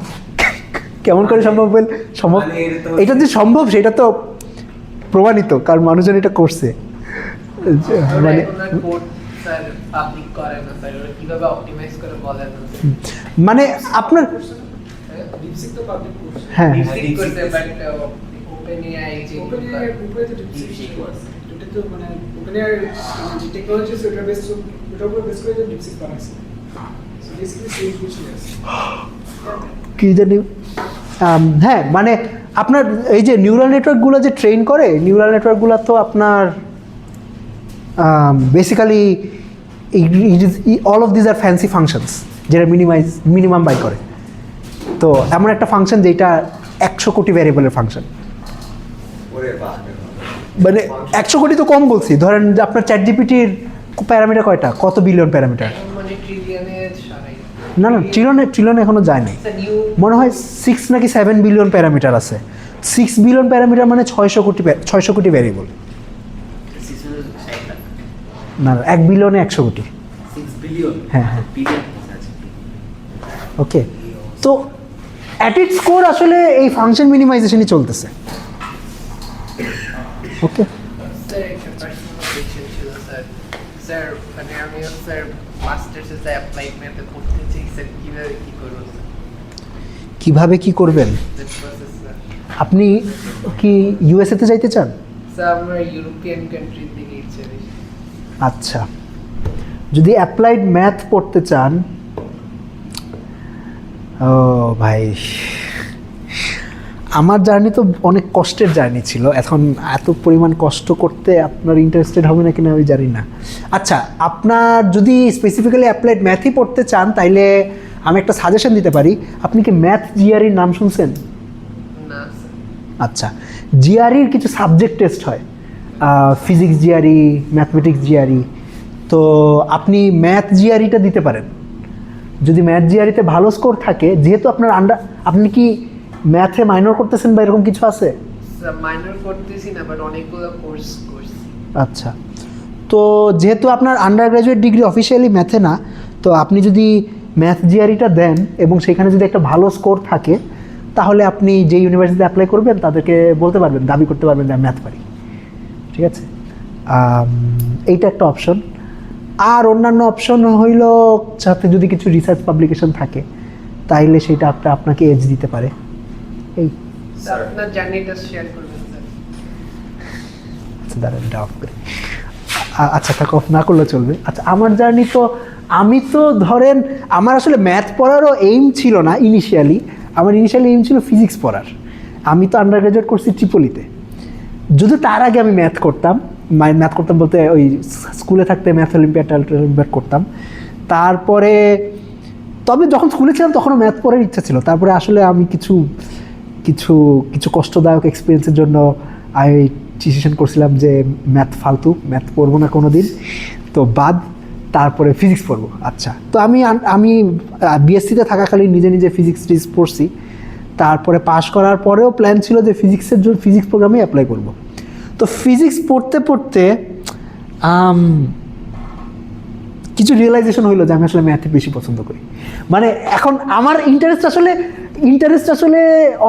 কেমন করে সম্ভব সম্ভব? এটা যে সম্ভব সেটা তো প্রমাণিত, কারণ মানুষজন এটা করছে। মানে মানে আপনার হ্যাঁ কি জানি। হ্যাঁ, মানে আপনার এই যে নিউরাল নেটওয়ার্কগুলো যে ট্রেন করে, নিউরাল নেটওয়ার্কগুলো তো আপনার basically all of this are fancy functions, যেটা মিনিমাম বাই করে। তো এমন একটা ফাংশন যেটা 100 কোটি ভ্যারিয়েবলের ফাংশন। মানে 100 কোটি তো কম বলছি, ধরেন যে আপনার চ্যাট জিপিটির প্যারামিটার কয়টা, কত বিলিয়ন প্যারামিটার? না ট্রিলিয়নে এখনো যায়নি, মনে হয় 6 নাকি 7 বিলিয়ন প্যারামিটার আছে। 6 বিলিয়ন প্যারামিটার মানে 600 কোটি ভ্যারিয়েবল। না 1 বিলিয়নে 100 কোটি। হ্যাঁ হ্যাঁ, ওকে। তো অ্যাট ইটস কোর আসলে এই ফাংশন মিনিমাইজেশনই চলতেছে। ওকে কিভাবে কি করবেন? আপনি কি ইউএসএ তে যাইতে চান? আচ্ছা, যদি অ্যাপ্লাইড ম্যাথ পড়তে চান, ও ভাই আমার জার্নি তো অনেক কষ্টের জার্নি ছিল, এখন এত পরিমাণ কষ্ট করতে আপনার ইন্টারেস্টেড হবে না কিনা আমি জানি না। আচ্ছা, আপনার যদি স্পেসিফিক্যালি অ্যাপ্লাইড ম্যাথই পড়তে চান তাইলে আমি একটা সাজেশন দিতে পারি। আপনি কি ম্যাথ জিআরইর নাম শুনছেন? না আচ্ছা, জিআরইর কিছু সাবজেক্ট টেস্ট হয়, ফিজিক্স জিআরই, ম্যাথমেটিক্স জিআরই। তো আপনি ম্যাথ জিআরইটা দিতে পারেন। যদি ম্যাথ জিআরইতে ভালো স্কোর থাকে, যেহেতু আপনার আপনি কি ম্যাথে মাইনর করতেছেন বা এরকম কিছু আছে? মাইনর করতেছি না, বাট অনেকগুলো কোর্স করছি। আচ্ছা, তো যেহেতু আপনার আন্ডার গ্র্যাজুয়েট ডিগ্রি অফিসিয়ালি ম্যাথে না, তো আপনি যদি ম্যাথ জিআরইটা দেন এবং সেখানে যদি একটা ভালো স্কোর থাকে, তাহলে আপনি যে ইউনিভার্সিটিতে অ্যাপ্লাই করবেন তাদেরকে বলতে পারবেন, দাবি করতে পারবেন যে আমি ম্যাথ পারি। ঠিক আছে, এইটা একটা অপশন। আর অন্যান্য অপশন হইল সাথে যদি কিছু রিসার্চ পাবলিকেশন থাকে তাইলে সেটা আপনাকে এজ দিতে পারে। এই আপনার জার্নিটা শেয়ার করবেন স্যার। আচ্ছা, দাঁড়ান এটা অফ করি। আচ্ছা, তাকে অফ না করলে চলবে। আচ্ছা, আমার জার্নি তো আমি তো ধরেন আমার আসলে ম্যাথ পড়ারও এইম ছিল না ইনিশিয়ালি। আমার ইনিশিয়ালি এইম ছিল ফিজিক্স পড়ার। আমি তো আন্ডার গ্রাজুয়েট করছি ট্রিপলিতে। যদি তার আগে আমি ম্যাথ করতাম বলতে ওই স্কুলে থাকতে ম্যাথ অলিম্পিয়াড করতাম। তারপরে তবে যখন স্কুলে ছিলাম তখনও ম্যাথ পড়ার ইচ্ছা ছিল। তারপরে আসলে আমি কিছু কিছু কিছু কষ্টদায়ক এক্সপিরিয়েন্সের জন্য আমি ডিসিশন করছিলাম যে ম্যাথ ফালতু, ম্যাথ পড়বো না কোনো দিন, তো বাদ। তারপরে ফিজিক্স পড়বো। আচ্ছা, তো আমি বিএসসিতে থাকাকালীন নিজে নিজে ফিজিক্স পড়ছি। তারপরে পাশ করার পরেও প্ল্যান ছিল যে ফিজিক্সের জন্য ফিজিক্স প্রোগ্রামে অ্যাপ্লাই করব। তো ফিজিক্স পড়তে পড়তে কিছু রিয়েলাইজেশন হইলো যে আমি আসলে ম্যাথে বেশি পছন্দ করি। মানে এখন আমার ইন্টারেস্ট আসলে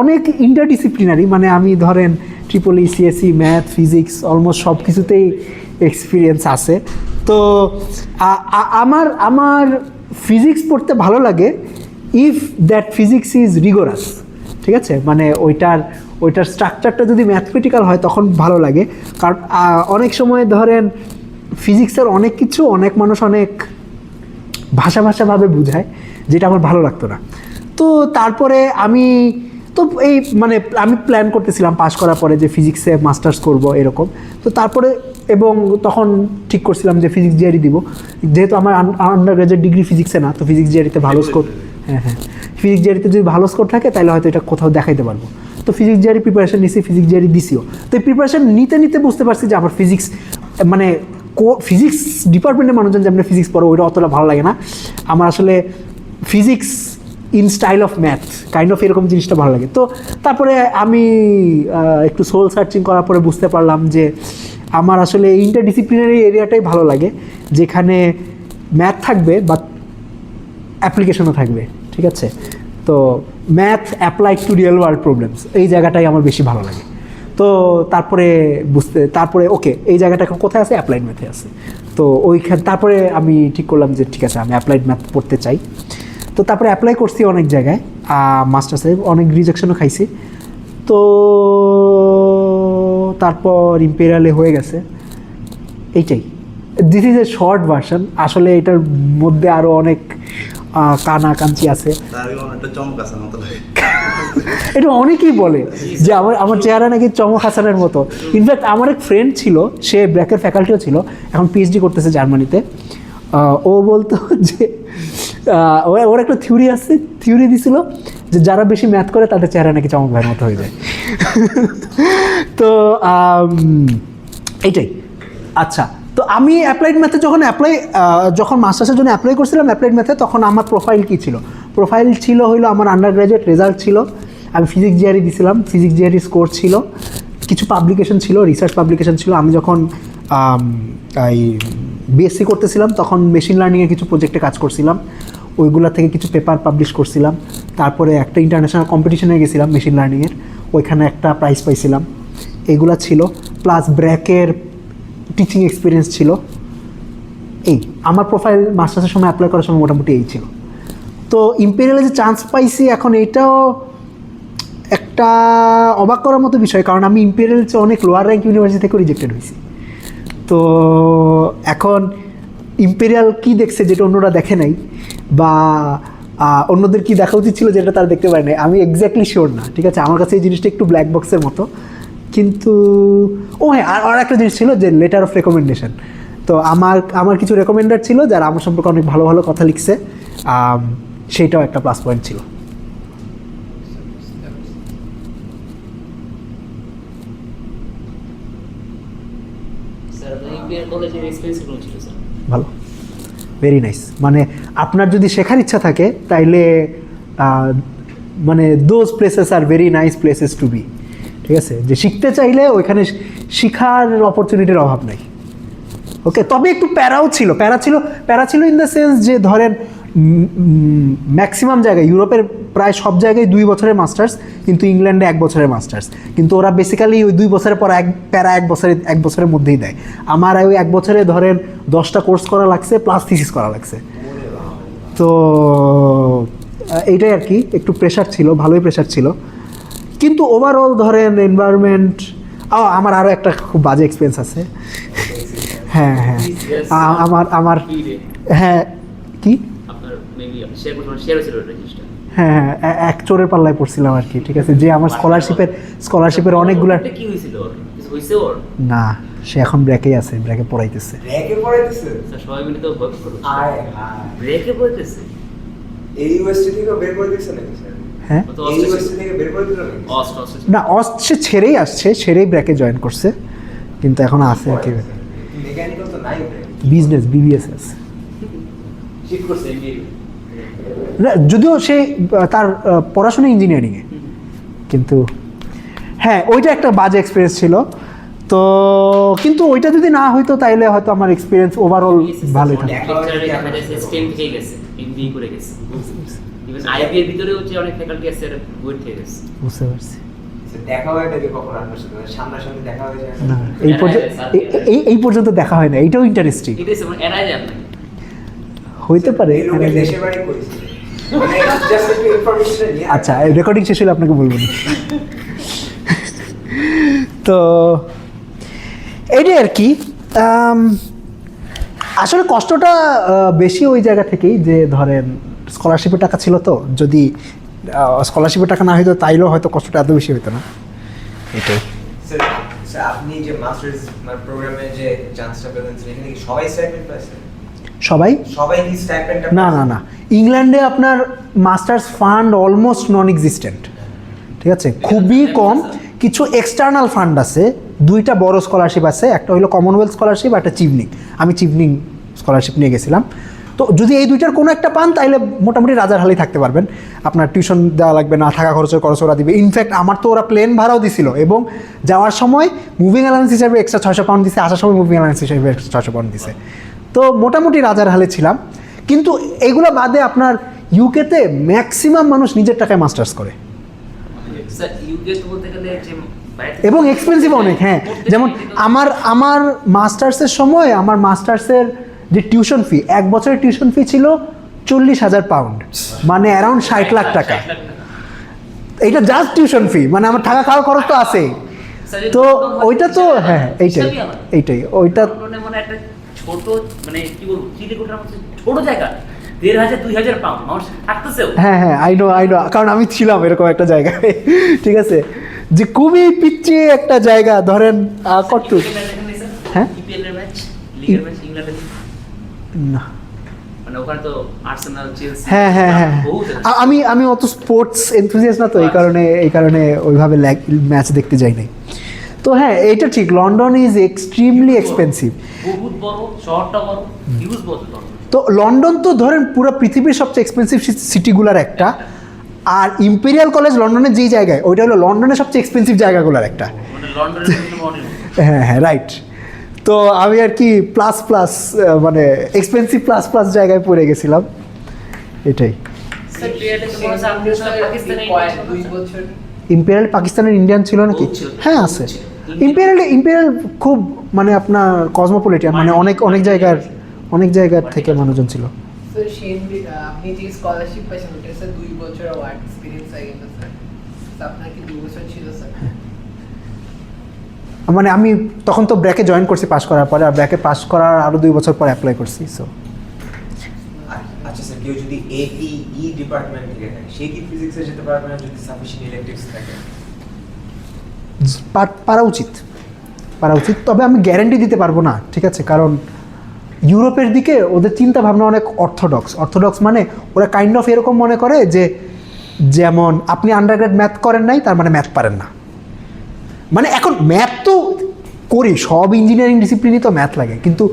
অনেক ইন্টারডিসিপ্লিনারি। মানে আমি ধরেন Tripoli, CSE, math, physics almost সব কিছুতেই এক্সপিরিয়েন্স আছে। তো আমার ফিজিক্স পড়তে ভালো লাগে if that physics is rigorous. ঠিক আছে, মানে ওইটার স্ট্রাকচারটা যদি ম্যাথমেটিক্যাল হয় তখন ভালো লাগে। কারণ অনেক সময় ধরেন ফিজিক্সের অনেক কিছু অনেক মানুষ অনেক ভাষাভাবে বুঝায়, যেটা আমার ভালো লাগতো না। তো তারপরে আমি আমি প্ল্যান করতেছিলাম পাশ করার পরে যে ফিজিক্সে মাস্টার্স করব এরকম। তো তারপরে এবং তখন ঠিক করছিলাম যে ফিজিক্স জিআরই দিব, যেহেতু আমার আন্ডার গ্রাজুয়েট ডিগ্রি ফিজিক্সে না, তো ফিজিক্স জিআরইতে ভালো স্কোর। হ্যাঁ, ফিজিক্স জিআরইতে যদি ভালো স্কোর থাকে তাহলে হয়তো এটা কোথাও দেখাইতে পারবো। তো ফিজিক্স জিআরই প্রিপারেশন নিছি, ফিজিক্স জিআরই দিছিও। তো এই প্রিপারেশন নিতে বুঝতে পারছি যে আমার ফিজিক্স মানে ফিজিক্স ডিপার্টমেন্টের মানুষজন যেমন ফিজিক্স পড়ো ওইটা অতটা ভালো লাগে না। আমার আসলে physics in style of math kind of এরকম জিনিসটা ভালো লাগে। তো তারপরে আমি একটু সোল সার্চিং করার পরে বুঝতে পারলাম যে আমার আসলে ইন্টারডিসিপ্লিনারি এরিয়াটাই ভালো লাগে, যেখানে ম্যাথ থাকবে বাট অ্যাপ্লিকেশনও থাকবে। ঠিক আছে, তো math applied to real world problems, এই জায়গাটাই আমার বেশি ভালো লাগে। তো তারপরে ওকে, এই জায়গাটা কোথায় আছে? অ্যাপ্লাইড ম্যাথে আছে। তো তারপরে আমি ঠিক করলাম যে ঠিক আছে, আমি অ্যাপ্লাইড ম্যাথ পড়তে চাই। তো তারপরে অ্যাপ্লাই করছি অনেক জায়গায়, মাস্টার্সে অনেক রিজেকশনও খাইছি। তো তারপর ইম্পেরিয়ালে হয়ে গেছে। এইটাই, this is a short version. আসলে এটার মধ্যে আরও অনেক কানাকাঞ্চি আছে। এটা অনেকেই বলে যে আমার চেহারা নাকি চমক হাসানের মতো। ইনফ্যাক্ট আমার এক ফ্রেন্ড ছিল, সে ব্র্যাকের ফ্যাকাল্টিও ছিল, এখন পিএইচডি করতেছে জার্মানিতে। ও বলতো যে ওর একটা থিওরি দিছিল যে যারা বেশি ম্যাথ করে তাদের চেহারা নাকি চমক ভাইয়ের মতো হয়ে যায়। তো এইটাই। আচ্ছা, তো আমি অ্যাপ্লাইড ম্যাথে যখন মাস্টার্সের জন্য অ্যাপ্লাই করছিলাম অ্যাপ্লাইড ম্যাথে, তখন আমার প্রোফাইল কী ছিল? প্রোফাইল ছিল হইলো আমার আন্ডার গ্র্যাজুয়েট রেজাল্ট ছিল, আমি ফিজিক্স জিআরই দিছিলাম, ফিজিক্স জিআরই স্কোর ছিল, কিছু পাবলিকেশন ছিল, রিসার্চ পাবলিকেশন ছিল। আমি যখন এই বিএসসি করতেছিলাম তখন মেশিন লার্নিংয়ের কিছু প্রজেক্টে কাজ করছিলাম, ওইগুলা থেকে কিছু পেপার পাবলিশ করছিলাম। তারপরে একটা ইন্টারন্যাশনাল কম্পিটিশনে গেছিলাম মেশিন লার্নিংয়ের, ওইখানে একটা প্রাইজ পাইছিলাম। এগুলা ছিল, প্লাস ব্র্যাকের টিচিং এক্সপিরিয়েন্স ছিল। এই আমার প্রোফাইল মাস্টার্সের সময় অ্যাপ্লাই করার সময় মোটামুটি এই ছিল। তো ইম্পেরিয়ালে যে চান্স পাইছি, এখন এইটাও একটা অবাক করার মতো বিষয়, কারণ আমি ইম্পেরিয়াল চেয়ে অনেক লোয়ার র্যাঙ্ক ইউনিভার্সিটি থেকে রিজেক্টেড হয়েছি। তো এখন ইম্পেরিয়াল কি দেখছে যেটা অন্যরা দেখে নাই, বা অন্যদের কি দেখা উচিত ছিল যেটা তারা দেখতে পারে না, আমি এক্স্যাক্টলি শিওর না, ঠিক আছে। আমার কাছে এই জিনিসটা একটু ব্ল্যাক বক্সের মতো। কিন্তু ও হ্যাঁ, আর একটা জিনিস ছিল যে লেটার অফ রেকমেন্ডেশন। তো আমার কিছু রেকমেন্ডার ছিল যারা আমার সম্পর্কে অনেক ভালো ভালো কথা লিখছে, সেইটাও একটা প্লাস পয়েন্ট ছিল। স্যার ইউপিআর কলেজের এক্সপেরিয়েন্স কেমন ছিল স্যার? ভালো, ভেরি নাইস। মানে আপনার যদি শেখার ইচ্ছা থাকে তাইলে মানে those places are very nice places to be, ঠিক আছে। যে শিখতে চাইলে ওইখানে শিখার অপরচুনিটির অভাব নাই। ওকে, তবে একটু প্যারা ছিল ইন দ্য সেন্স যে ধরেন ম্যাক্সিমাম জায়গায় ইউরোপের প্রায় সব জায়গায় 2 বছরের মাস্টার্স, কিন্তু ইংল্যান্ডে 1 বছরের মাস্টার্স। কিন্তু ওরা বেসিক্যালি ওই 2 বছরের পর এক বছরের মধ্যেই দেয়। আমার ওই 1 বছরে ধরেন 10টা কোর্স করা লাগছে, প্লাস থিসিস করা লাগছে। তো এইটাই আর কি, একটু প্রেশার ছিল, ভালোই প্রেশার ছিল। কিন্তু ওভারঅল ধরেন এনভায়রনমেন্ট, আমার আরও একটা খুব বাজে এক্সপিরিয়েন্স আছে। হ্যাঁ, আমার হ্যাঁ, কি আপনার মেবি শেয়ার হয়েছিল ওটা জিনিসটা। হ্যাঁ, এক চোরের পাল্লায় পড়ছিলাম আর কি, ঠিক আছে। যে আমার স্কলারশিপের অনেকগুলো, কি হয়েছিল ওর? কিছু হয়েছে ওর? না, সে এখন ব্র্যাকেই আছে, ব্র্যাকে পড়াইতেছে। র্যাকে পড়াইতেছে? স্যার সবাই মিলে তো ভয় করছে। আয় হায়, ব্রেকে পড়তেছে। এই ইউনিভার্সিটি থেকে বের করে দিচ্ছে নাকি স্যার? হ্যাঁ, ও তো এই ইউনিভার্সিটি থেকে বের করে দিল নাকি? অস্ট না, সে ছেড়েই আসছে, ছেড়েই ব্র্যাকে জয়েন করছে, কিন্তু এখন আছে আর কি। মেকানিক্যাল তো নাই ব্রেক। বিজনেস বিবিএস আছে। শিফট করছে এমবিএ। না, যদিও সে তার পড়াশোনা ইঞ্জিনিয়ারিংয়ে, কিন্তু হ্যাঁ, ওইটা একটা বাজে এক্সপিরিয়েন্স ছিল। তো কিন্তু ওইটা যদি না হইতো তাইলে হয়তো আমার এক্সপিরিয়েন্স ওভারঅল ভালোই থাকতো। লেকচারে দেখা যাচ্ছে স্টেম থেকে গেছে, এমবিএ করে গেছে। ইভেন আইবি এর ভিতরে হচ্ছে অনেক ফ্যাকাল্টি আছে এর বুয়েট থেকে গেছে। বুঝতে পারছি। দেখা হয় নাকি কখন আপনার সাথে? সামনাসামনি দেখা হয়ে যায় না, না? এই পর্যন্ত দেখা হয় না, এইটাও ইন্টারেস্টিং। এটাই যেমন এরাই যান না। হইতে পারে। এই লোকের দেশের বাড়ি করেছে, মানে জাস্ট একটু ইনফরমেশন নিয়ে। আচ্ছা, রেকর্ডিং শেষ হলে আপনাকে বলবো না। তো এইটাই আর কি। আসলে কষ্টটা বেশি ওই জায়গা থেকেই, যে ধরেন স্কলারশিপের টাকা ছিল, তো যদি স্কলারশিপের টাকা না হইতো তাইলেও হয়তো কষ্টটা এত বেশি হতো না। এটাই। স্যার আপনি যে মাস্টার্স প্রোগ্রামে যে চান্সটা পেলেন, এখানে কি সবাই স্টাইপেন্ড পাইছে? সবাই কি স্টাইপেন্ডটা? না, ইংল্যান্ডে আপনার মাস্টার্স ফান্ড অলমোস্ট নন এক্সিস্টেন্ট, ঠিক আছে, খুবই কম। কিছু এক্সটার্নাল ফান্ড আছে, 2টা বড় স্কলারশিপ আছে, একটা হলো কমনওয়েলথ স্কলারশিপ, একটা চিভনিং। আমি চিভনিং স্কলারশিপ নিয়ে গেছিলাম। তো যদি এই 2টার কোনো একটা পান তাহলে মোটামুটি রাজার হালেই থাকতে পারবেন, আপনার টিউশন দেওয়া লাগবে না, থাকা খরচ ওরা দিবে। ইনফ্যাক্ট আমার তো ওরা প্লেন ভাড়াও দিছিল, এবং যাওয়ার সময় মুভিং অ্যালাউন্স হিসাবে এক্সট্রা 600 পাউন্ড দিছে, আসার সময় মুভিং অ্যালাউন্স হিসাবে এক্সট্রা 600 পাউন্ড দিছে। তো মোটামুটি রাজার হালে ছিলাম। কিন্তু এগুলো বাদে আপনার ইউকেতে ম্যাক্সিমাম মানুষ নিজের টাকায় মাস্টার্স করে, স্যার ইউকে তো বলতে গেলে যে এবং এক্সপেন্সিভ অনেক। হ্যাঁ, যেমন আমার মাস্টার্সের সময় আমার মাস্টার্সের যে টিউশন ফি, 1 বছরের টিউশন ফি ছিল 40,000 পাউন্ড, মানে অ্যারাউন্ড 60 লাখ টাকা। এইটা জাস্ট টিউশন ফি, মানে আমার থাকা খাওয়ার খরচ তো আছে। তো ওইটা তো হ্যাঁ, এইটাই ওইটা মানে একটা ছোট, মানে কি বলবো, চিলিকোঠার মতো ছোট জায়গা, 1,500-2,000 পাউন্ড মানুষ থাকতেছেও। হ্যাঁ, আই নো, কারণ আমি ছিলাম এরকম একটা জায়গায়, ঠিক আছে, যে খুবই পিচ্ছিয়ে একটা জায়গা। ধরেন কত, হ্যাঁ, ইপিএল ম্যাচ, লিগের ম্যাচ ইংল্যান্ডে না, মানে ওখানে তো আর্সেনাল, চেলসি, হ্যাঁ, বহুত আমি অত স্পোর্টস এনথুজিয়াস্ট না, তো এই কারণে ওইভাবে ম্যাচ দেখতে যাই নাই। তো হ্যাঁ, এইটা ঠিক, লন্ডন ইজ এক্সট্রিমলি এক্সপেন্সিভ। বহুত বড় শহরটা, বড় হিউজ বড়। তো লন্ডন তো ধরেন পুরো পৃথিবীর সবচেয়ে এক্সপেন্সিভ সিটিগুলোর একটা, আর ইম্পেরিয়াল কলেজ লন্ডনের যেই জায়গায়, ওইটা হলো লন্ডনের সবচেয়ে এক্সপেন্সিভ জায়গাগুলোর একটা। মানে লন্ডনের হ্যাঁ, রাইট। তো আমি আর কি প্লাস মানে এক্সপেন্সিভ প্লাস জায়গায় পড়ে গেছিলাম, এটাই। ইম্পেরিয়াল পাকিস্তানের ইন্ডিয়ান ছিল নাকি? হ্যাঁ, আছে। ইম্পেরিয়াল খুব মানে আপনার কসমোপলিটিয়ান, মানে অনেক জায়গার থেকে মানুষজন ছিল। স্যার আপনি যে স্কলারশিপ পাইছেন ওটা স্যার 2 বছরের ওয়ার্ক এক্সপেরিয়েন্স আগে না স্যার? আপনার কি 2 বছর ছিল স্যার? মানে আমি তখন তো ব্র্যাকে জয়েন করছি পাস করার পরে, আর ব্র্যাকে পাস করার আরও 2 বছর পর অ্যাপ্লাই করছি। সো আচ্ছা স্যার, কেউ যদি APE ডিপার্টমেন্ট থেকে থাকে সে কি ফিজিক্সে যেতে পারবে না যদি সাফিসিয়েন্ট ইলেকটিভস থাকে? পারা উচিত, তবে আমি গ্যারান্টি দিতে পারবো না, ঠিক আছে? কারণ ইউরোপের দিকে ওদের চিন্তা ভাবনা অনেক অর্থোডক্স মানে ওরা কাইন্ড অফ এরকম মনে করে যে যেমন আপনি আন্ডারগ্রেড ম্যাথ করেন নাই তার মানে ম্যাথ পারেন না। মানে এখন ম্যাথ তো করি, সব ইঞ্জিনিয়ারিং ডিসিপ্লিনই তো ম্যাথ লাগে, কিন্তু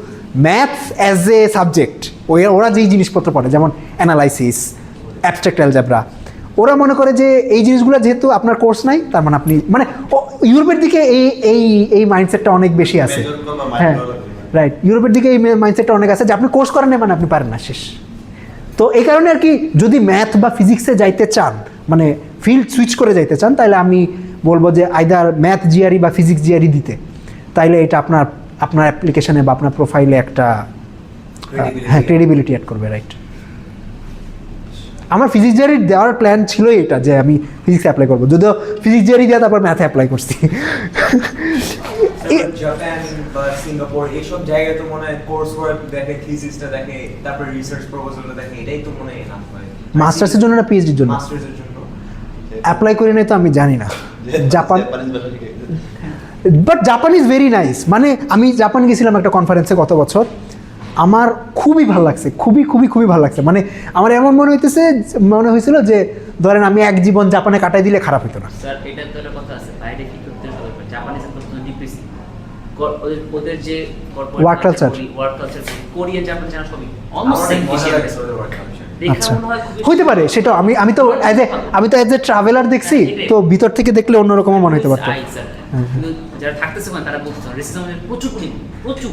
ম্যাথ অ্যাজ এ সাবজেক্ট ওরা যেই জিনিসপত্র পড়ে যেমন অ্যানালাইসিস, অ্যাবস্ট্রাক্ট অ্যালজেব্রা, ওরা মনে করে যে এই জিনিসগুলো যেহেতু আপনার কোর্স নাই তার মানে আপনি মানে ইউরোপের দিকে এই মাইন্ডসেটটা অনেক বেশি আছে। হ্যাঁ রাইট, ইউরোপের দিকে এই মাইন্ডসেটটা অনেক আছে যে আপনি কোর্স করেন না মানে আপনি পারেন না, শেষ। তো এই কারণে আর কি যদি ম্যাথ বা ফিজিক্সে যাইতে চান, মানে ফিল্ড সুইচ করে যাইতে চান, তাহলে আমি বলবো যে আইদার ম্যাথ জিআরই বা ফিজিক্স জিআরই দিতে, তাইলে এটা আপনার অ্যাপ্লিকেশনে বা আপনার প্রোফাইলে একটা হ্যাঁ ক্রেডিবিলিটি অ্যাড করবে, রাইট। আমার ফিজিক্স জিআরই দেওয়ার প্ল্যান ছিলই এটা যে আমি ফিজিক্স অ্যাপ্লাই করবো, যদিও ফিজিক্স জিআরই দেওয়া তারপর ম্যাথে অ্যাপ্লাই করছি। জাপান বা সিঙ্গাপুর এইসব জায়গায় তো মনে হয় কোর্স ওয়ার্ক দেখে, থিসিসটা দেখে, তারপর রিসার্চ প্রপোজালটা দেখে, এটাই তো মনে হয় এনাফ হয়। মাস্টার্সের জন্য না পিএইচডির জন্য? মাস্টার্সের জন্য অ্যাপ্লাই করি নাই তো আমি জানি না। Japan, but Japan is very nice. মানে আমি জাপান গেছিলাম একটা কনফারেন্সে গত বছর, আমার খুবই ভালো লাগছে, খুবই ভালো লাগছে। মানে আমার এমন মনে হয়েছিল যে ধরেন আমি এক জীবন জাপানে কাটাই দিলে খারাপ হতো না। স্যার এটা তো একটা কথা আছে, বাইরে কি করতে হবে, জাপানিজ তো ডিপ্রেসিভ ওদের যে ওয়ার্ক কালচার কোরিয়ান জাপান জানা সবই অলমোস্ট সেম আচ্ছা হইতে পারে, সেটা আমি তো অ্যাজ এ ট্রাভেলার দেখছি, তো ভিতর থেকে দেখলে অন্যরকম মনে হতে পারতো। কিন্তু যারা থাকতেছে মানে তারা বলতে রেসিজমের প্রচুর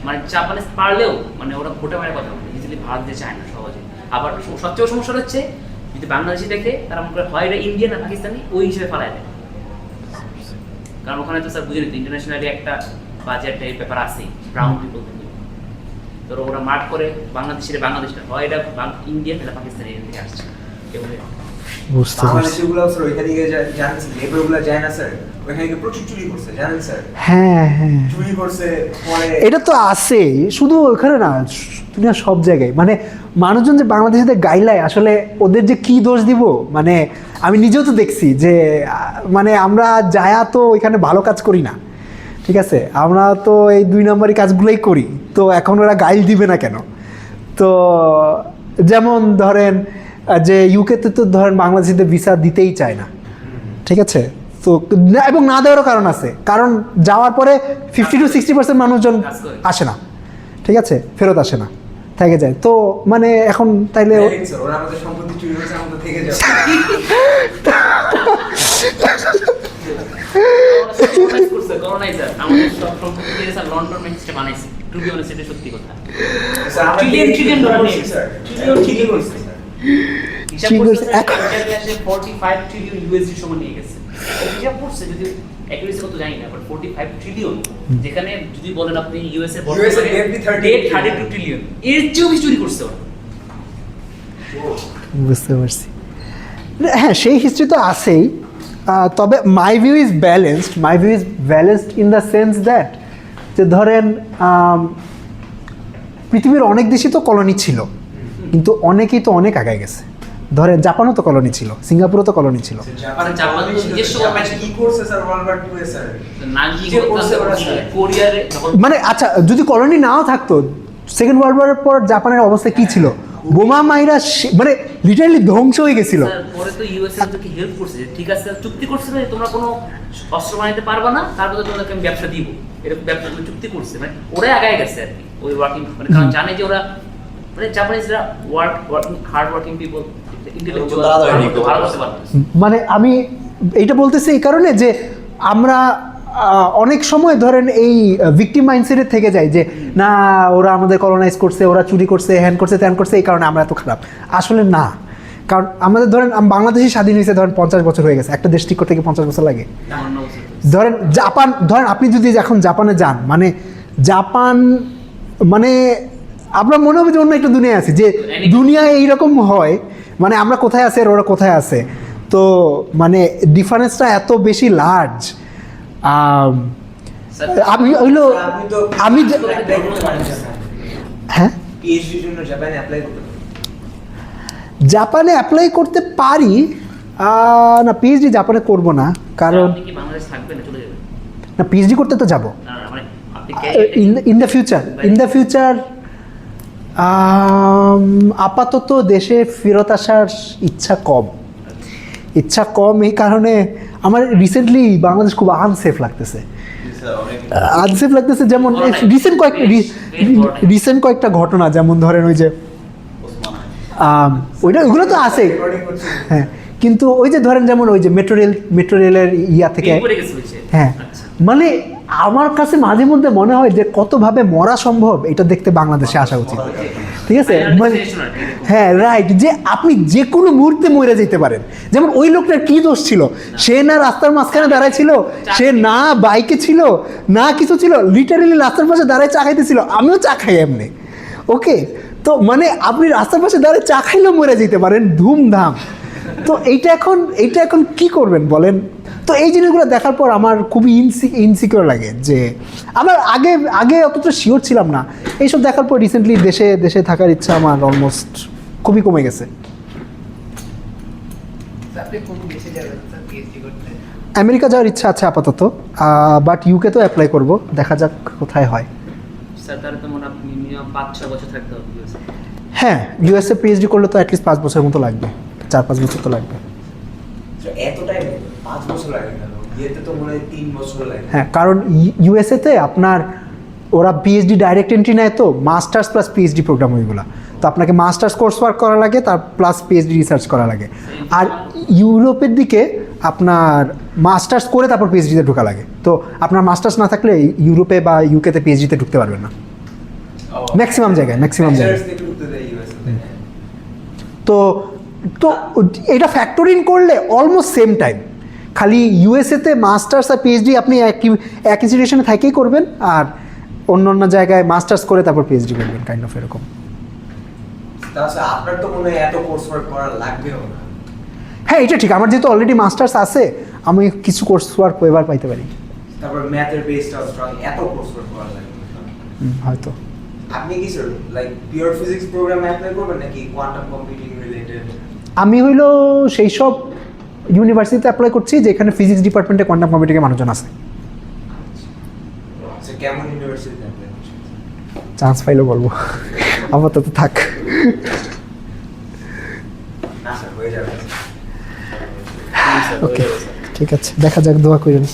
মানে জাপানিজ পারলেও মানে ওরা ভোটে মারে কথা বলে, ইজিলি ভারত দিয়ে চায় না সহজে। আবার সবচেয়ে সমস্যা হচ্ছে যদি বাংলাদেশি দেখে তারা মনে করে হয় এটা ইন্ডিয়ান না পাকিস্তানি, ওই হিসেবে ফালাই দেয়। কারণ ওখানে তো স্যার বুঝে নিত ইন্টারন্যাশনালি একটা বাজেট ব্যাপার আছে, ব্রাউন পিপল তো ওরা মার্ক করে বাংলাদেশের বাংলাদেশটা হয় এটা ইন্ডিয়ান না পাকিস্তানি থেকে আসছে। বুঝতে পারছি। হ্যাঁ চুরি করছে পরে এটা তো আছে, শুধু ওখানে না দুনিয়া সব জায়গায়। মানে মানুষজন যে বাংলাদেশিদের গাইলায় আসলে ওদের যে কি দোষ দিব, মানে আমি নিজেও তো দেখছি যে মানে আমরা যায়া তো এখানে ভালো কাজ করি না, ঠিক আছে? আমরা তো এই 2 নম্বরই কাজগুলোই করি, তো এখন ওরা গাইল দিবে না কেন? তো যেমন ধরেন যে ইউকেতে তো ধরেন বাংলাদেশিদের ভিসা দিতেই চায় না, ঠিক আছে? তো এবং না দেওয়ারও কারণ আছে, কারণ যাওয়ার পরে 50 to 60% মানুষজন আসে না, ঠিক আছে? ফেরত আসে না, থেকে যায়। তো মানে এখন তাইলে ওরা আমাদের সম্পত্তি চুরি করছে, আমাদের থেকে যাবে। আমাদের সব সম্পত্তি স্যার লন্ডন ম্যাজিস্ট্রেট বানাইছে, টু বি অনেস্ট এটা সত্যি কথা। স্যার আমরা ট্রিলিয়ন ডলার নিয়ে স্যার ট্রিলিয়ন ঠিকই বলছে স্যার। হিসাব করছে এটা আসে 45 ট্রিলিয়ন ইউএসডি সমান নিয়ে গেছে। হিসাব করছে যদি অ্যাকুরেসি কত জানি না, বাট 45 ট্রিলিয়ন, যেখানে যদি বলেন আপনি ইউএসএ বর্তমানে 32 ট্রিলিয়ন, এর চেয়েও বেশি চুরি করছে ওরা। বুঝতে পারছি। হ্যাঁ সেই হিস্ট্রি তো আছেই, তবে মাই view is balanced in the sense that যে ধরেন পৃথিবীর অনেক দেশই তো কলোনি ছিল, কিন্তু অনেকেই তো অনেক আগায় গেছে। ধরেন জাপানও তো কলোনি ছিল, সিঙ্গাপুরও তো কলোনি ছিল। জাপান নিজস্ব কি করছে স্যার ওয়ার্ল্ড ওয়ার 2 এ স্যার? না কি করছে ওরা কোরিয়ারে মানে আচ্ছা যদি কলোনি নাও থাকতো, সেকেন্ড ওয়ার্ল্ড ওয়ারের পর জাপানের অবস্থা কি ছিল? বোমা মাইরা মানে লিটারালি ধ্বংস হয়ে গেছিল। পরে তো ইউএসএ তোকে হেল্প করছে, ঠিক আছে চুক্তি করছে যে তোমরা কোনো অস্ত্র বানাইতে পারবা না, তারপরে তোমাদেরকে আমি ব্যবসা দিব, এরকম ব্যবসা চুক্তি করছে। মানে ওরাই আগায় গেছে আর কি ওই ওয়ার্কিং, মানে কারণ জানে যে ওরা মানে জাপানিজরা হার্ড ওয়ার্কিং পিপল, ইন্টেলেকচুয়াল ভালো করতে পারবে। মানে আমি এইটা বলতেছি এই কারণে যে আমরা অনেক সময় ধরেন এই ভিকটিম মাইন্ডসেটে থেকে যায় যে না ওরা আমাদের কলোনাইজ করছে, ওরা চুরি করছে, হ্যান করছে, ত্যান করছে, এই কারণে আমরা এত খারাপ। আসলে না, কারণ আমাদের ধরেন বাংলাদেশই স্বাধীন হয়েছে ধরেন 50 বছর হয়ে গেছে, একটা দেশ ঠিক করতে গিয়ে 50 বছর লাগে। ধরেন জাপান, ধরেন আপনি যদি এখন জাপানে যান, মানে জাপান মানে আমরা মনে হবে যে অন্য একটা দুনিয়ায় আছি, যে দুনিয়ায় এইরকম হয়, মানে আমরা কোথায় আছি আর ওরা কোথায় আছে, তো মানে ডিফারেন্সটা এত বেশি লার্জ। আমি হইলো আমি অ্যাপ্লাই করতে পারেন হ্যাঁ পিএইচডির জন্য জাপানে অ্যাপ্লাই করতে পারেন। জাপানে অ্যাপ্লাই করতে পারি, না পিএইচডি জাপানে করব না, কারণ আপনি কি বাংলাদেশ থাকবেন না চলে যাবেন? না পিএইচডি করতে তো যাব না না, মানে আপনি ক্যারিয়ারটা ইন দ্য ফিউচার আপাতত দেশে ফেরত আসার ইচ্ছা কম এই কারণে আমার রিসেন্টলি বাংলাদেশ খুব আনসেফ লাগতেছে। যেমন রিসেন্ট কয়েকটা ঘটনা, যেমন ধরেন ওই যে ওইগুলো তো আছে, হ্যাঁ, কিন্তু ওই যে ধরেন যেমন ওই যে মেট্রো রেলের ইয়া থেকে, পড়ে গেছে হইছে। হ্যাঁ, আচ্ছা। মানে আমার কাছে মাঝে মধ্যে মনে হয় যে কতভাবে মরা সম্ভব এটা দেখতে বাংলাদেশে আসা উচিত, ঠিক আছে? মানে হ্যাঁ রাইট, যে আপনি যে কোনো মুহূর্তে মরে যেতে পারেন। যেমন ওই লোকটার কি দোষ ছিল? সে না রাস্তার মাঝখানে দাঁড়ায় ছিল, সে না বাইকে ছিল, না কিছু ছিল, লিটারেলি রাস্তার পাশে দাঁড়ায় চা খাইতেছিল। আমিও চা খাই এমনি, ওকে? তো মানে আপনি রাস্তার পাশে দাঁড়ায় চা খাইলেও মরে যেতে পারেন ধুমধাম। তো এইটা এখন কি করবেন বলেন? তো এই জিনিসগুলো দেখার পর আমার খুবই ইনসিকিউর লাগে, যে আমার আগে অতটা শিওর ছিলাম না, এইসব দেখার পর রিসেন্টলি দেশে থাকার ইচ্ছা আমার অলমোস্ট খুবই কমে গেছে। আপনি কোন দেশে যাবেন স্যার পিএইচডি করতে? আমেরিকা যাওয়ার ইচ্ছা আছে আপাতত, বাট ইউকে তো অ্যাপ্লাই করব, দেখা যাক কোথায় হয়। স্যার তার তো মনে আপনি মিনিমাম 5-6 বছর থাকতে হবে US এ। হ্যাঁ, ইউএসএ পিএইচডি করলে তো অ্যাটলিস্ট 5 বছরের মতো লাগবে, 4-5 বছর তো লাগবে। এত টাইম 5 বছর লাগে কেন? বিয়েতে তো মনে হয় 3 বছর লাগে। হ্যাঁ, কারণ ইউএসএতে আপনার ওরা পিএইচডি ডাইরেক্ট এন্ট্রি নেয়, তো মাস্টার্স প্লাস পিএইচডি প্রোগ্রাম ওইগুলো, তো আপনাকে মাস্টার্স কোর্স ওয়ার্ক করা লাগে, তার প্লাস পিএইচডি রিসার্চ করা লাগে। আর ইউরোপের দিকে আপনার মাস্টার্স করে তারপর পিএইচডিতে ঢোকা লাগে, তো আপনার মাস্টার্স না থাকলে ইউরোপে বা ইউকেতে পিএইচডিতে ঢুকতে পারবেন না ম্যাক্সিমাম জায়গায়। তো তো এটা ফ্যাক্টর ইন করলে অলমোস্ট সেম টাইম, খালি ইউএসএতে মাস্টার্স আর পিএইচডি আপনি এক ইনস্টিটিউশনে থেকেই করবেন, আর অন্য জায়গায় মাস্টার্স করে তারপর পিএইচডি করবেন, কাইন্ড অফ এরকম। তাহলে আপনার তো মনে হয় এত কোর্স ওয়ার্ক করা লাগবেও না। হ্যাঁ, এটা ঠিক, আমার যেহেতু অলরেডি মাস্টার্স আছে, আমি কিছু কোর্স ওয়ার্ক এবার পাইতে পারি। তারপর ম্যাথের বেসটাও স্ট্রং, এত কোর্স ওয়ার্ক করা লাগবে না। হয়তো। আপনি কি স্যার লাইক পিওর ফিজিক্স প্রোগ্রামে অ্যাপ্লাই করবেন নাকি কোয়ান্টাম কম্পিউটিং রিলেটেড? আমি হইলো সেই সব ইউনিভার্সিটিতে অ্যাপ্লাই করছি যেখানে ফিজিক্স ডিপার্টমেন্টে কোয়ান্টাম কম্পিউটিংয়ে মানুষজন আছে। আচ্ছা, কেমন ইউনিভার্সিটিতে অ্যাপ্লাই করছেন? চান্স পাইলেও বলবো, আপাতত থাক। না স্যার, হয়ে যাবে। ওকে, ঠিক আছে, দেখা যাক, দোয়া করেন।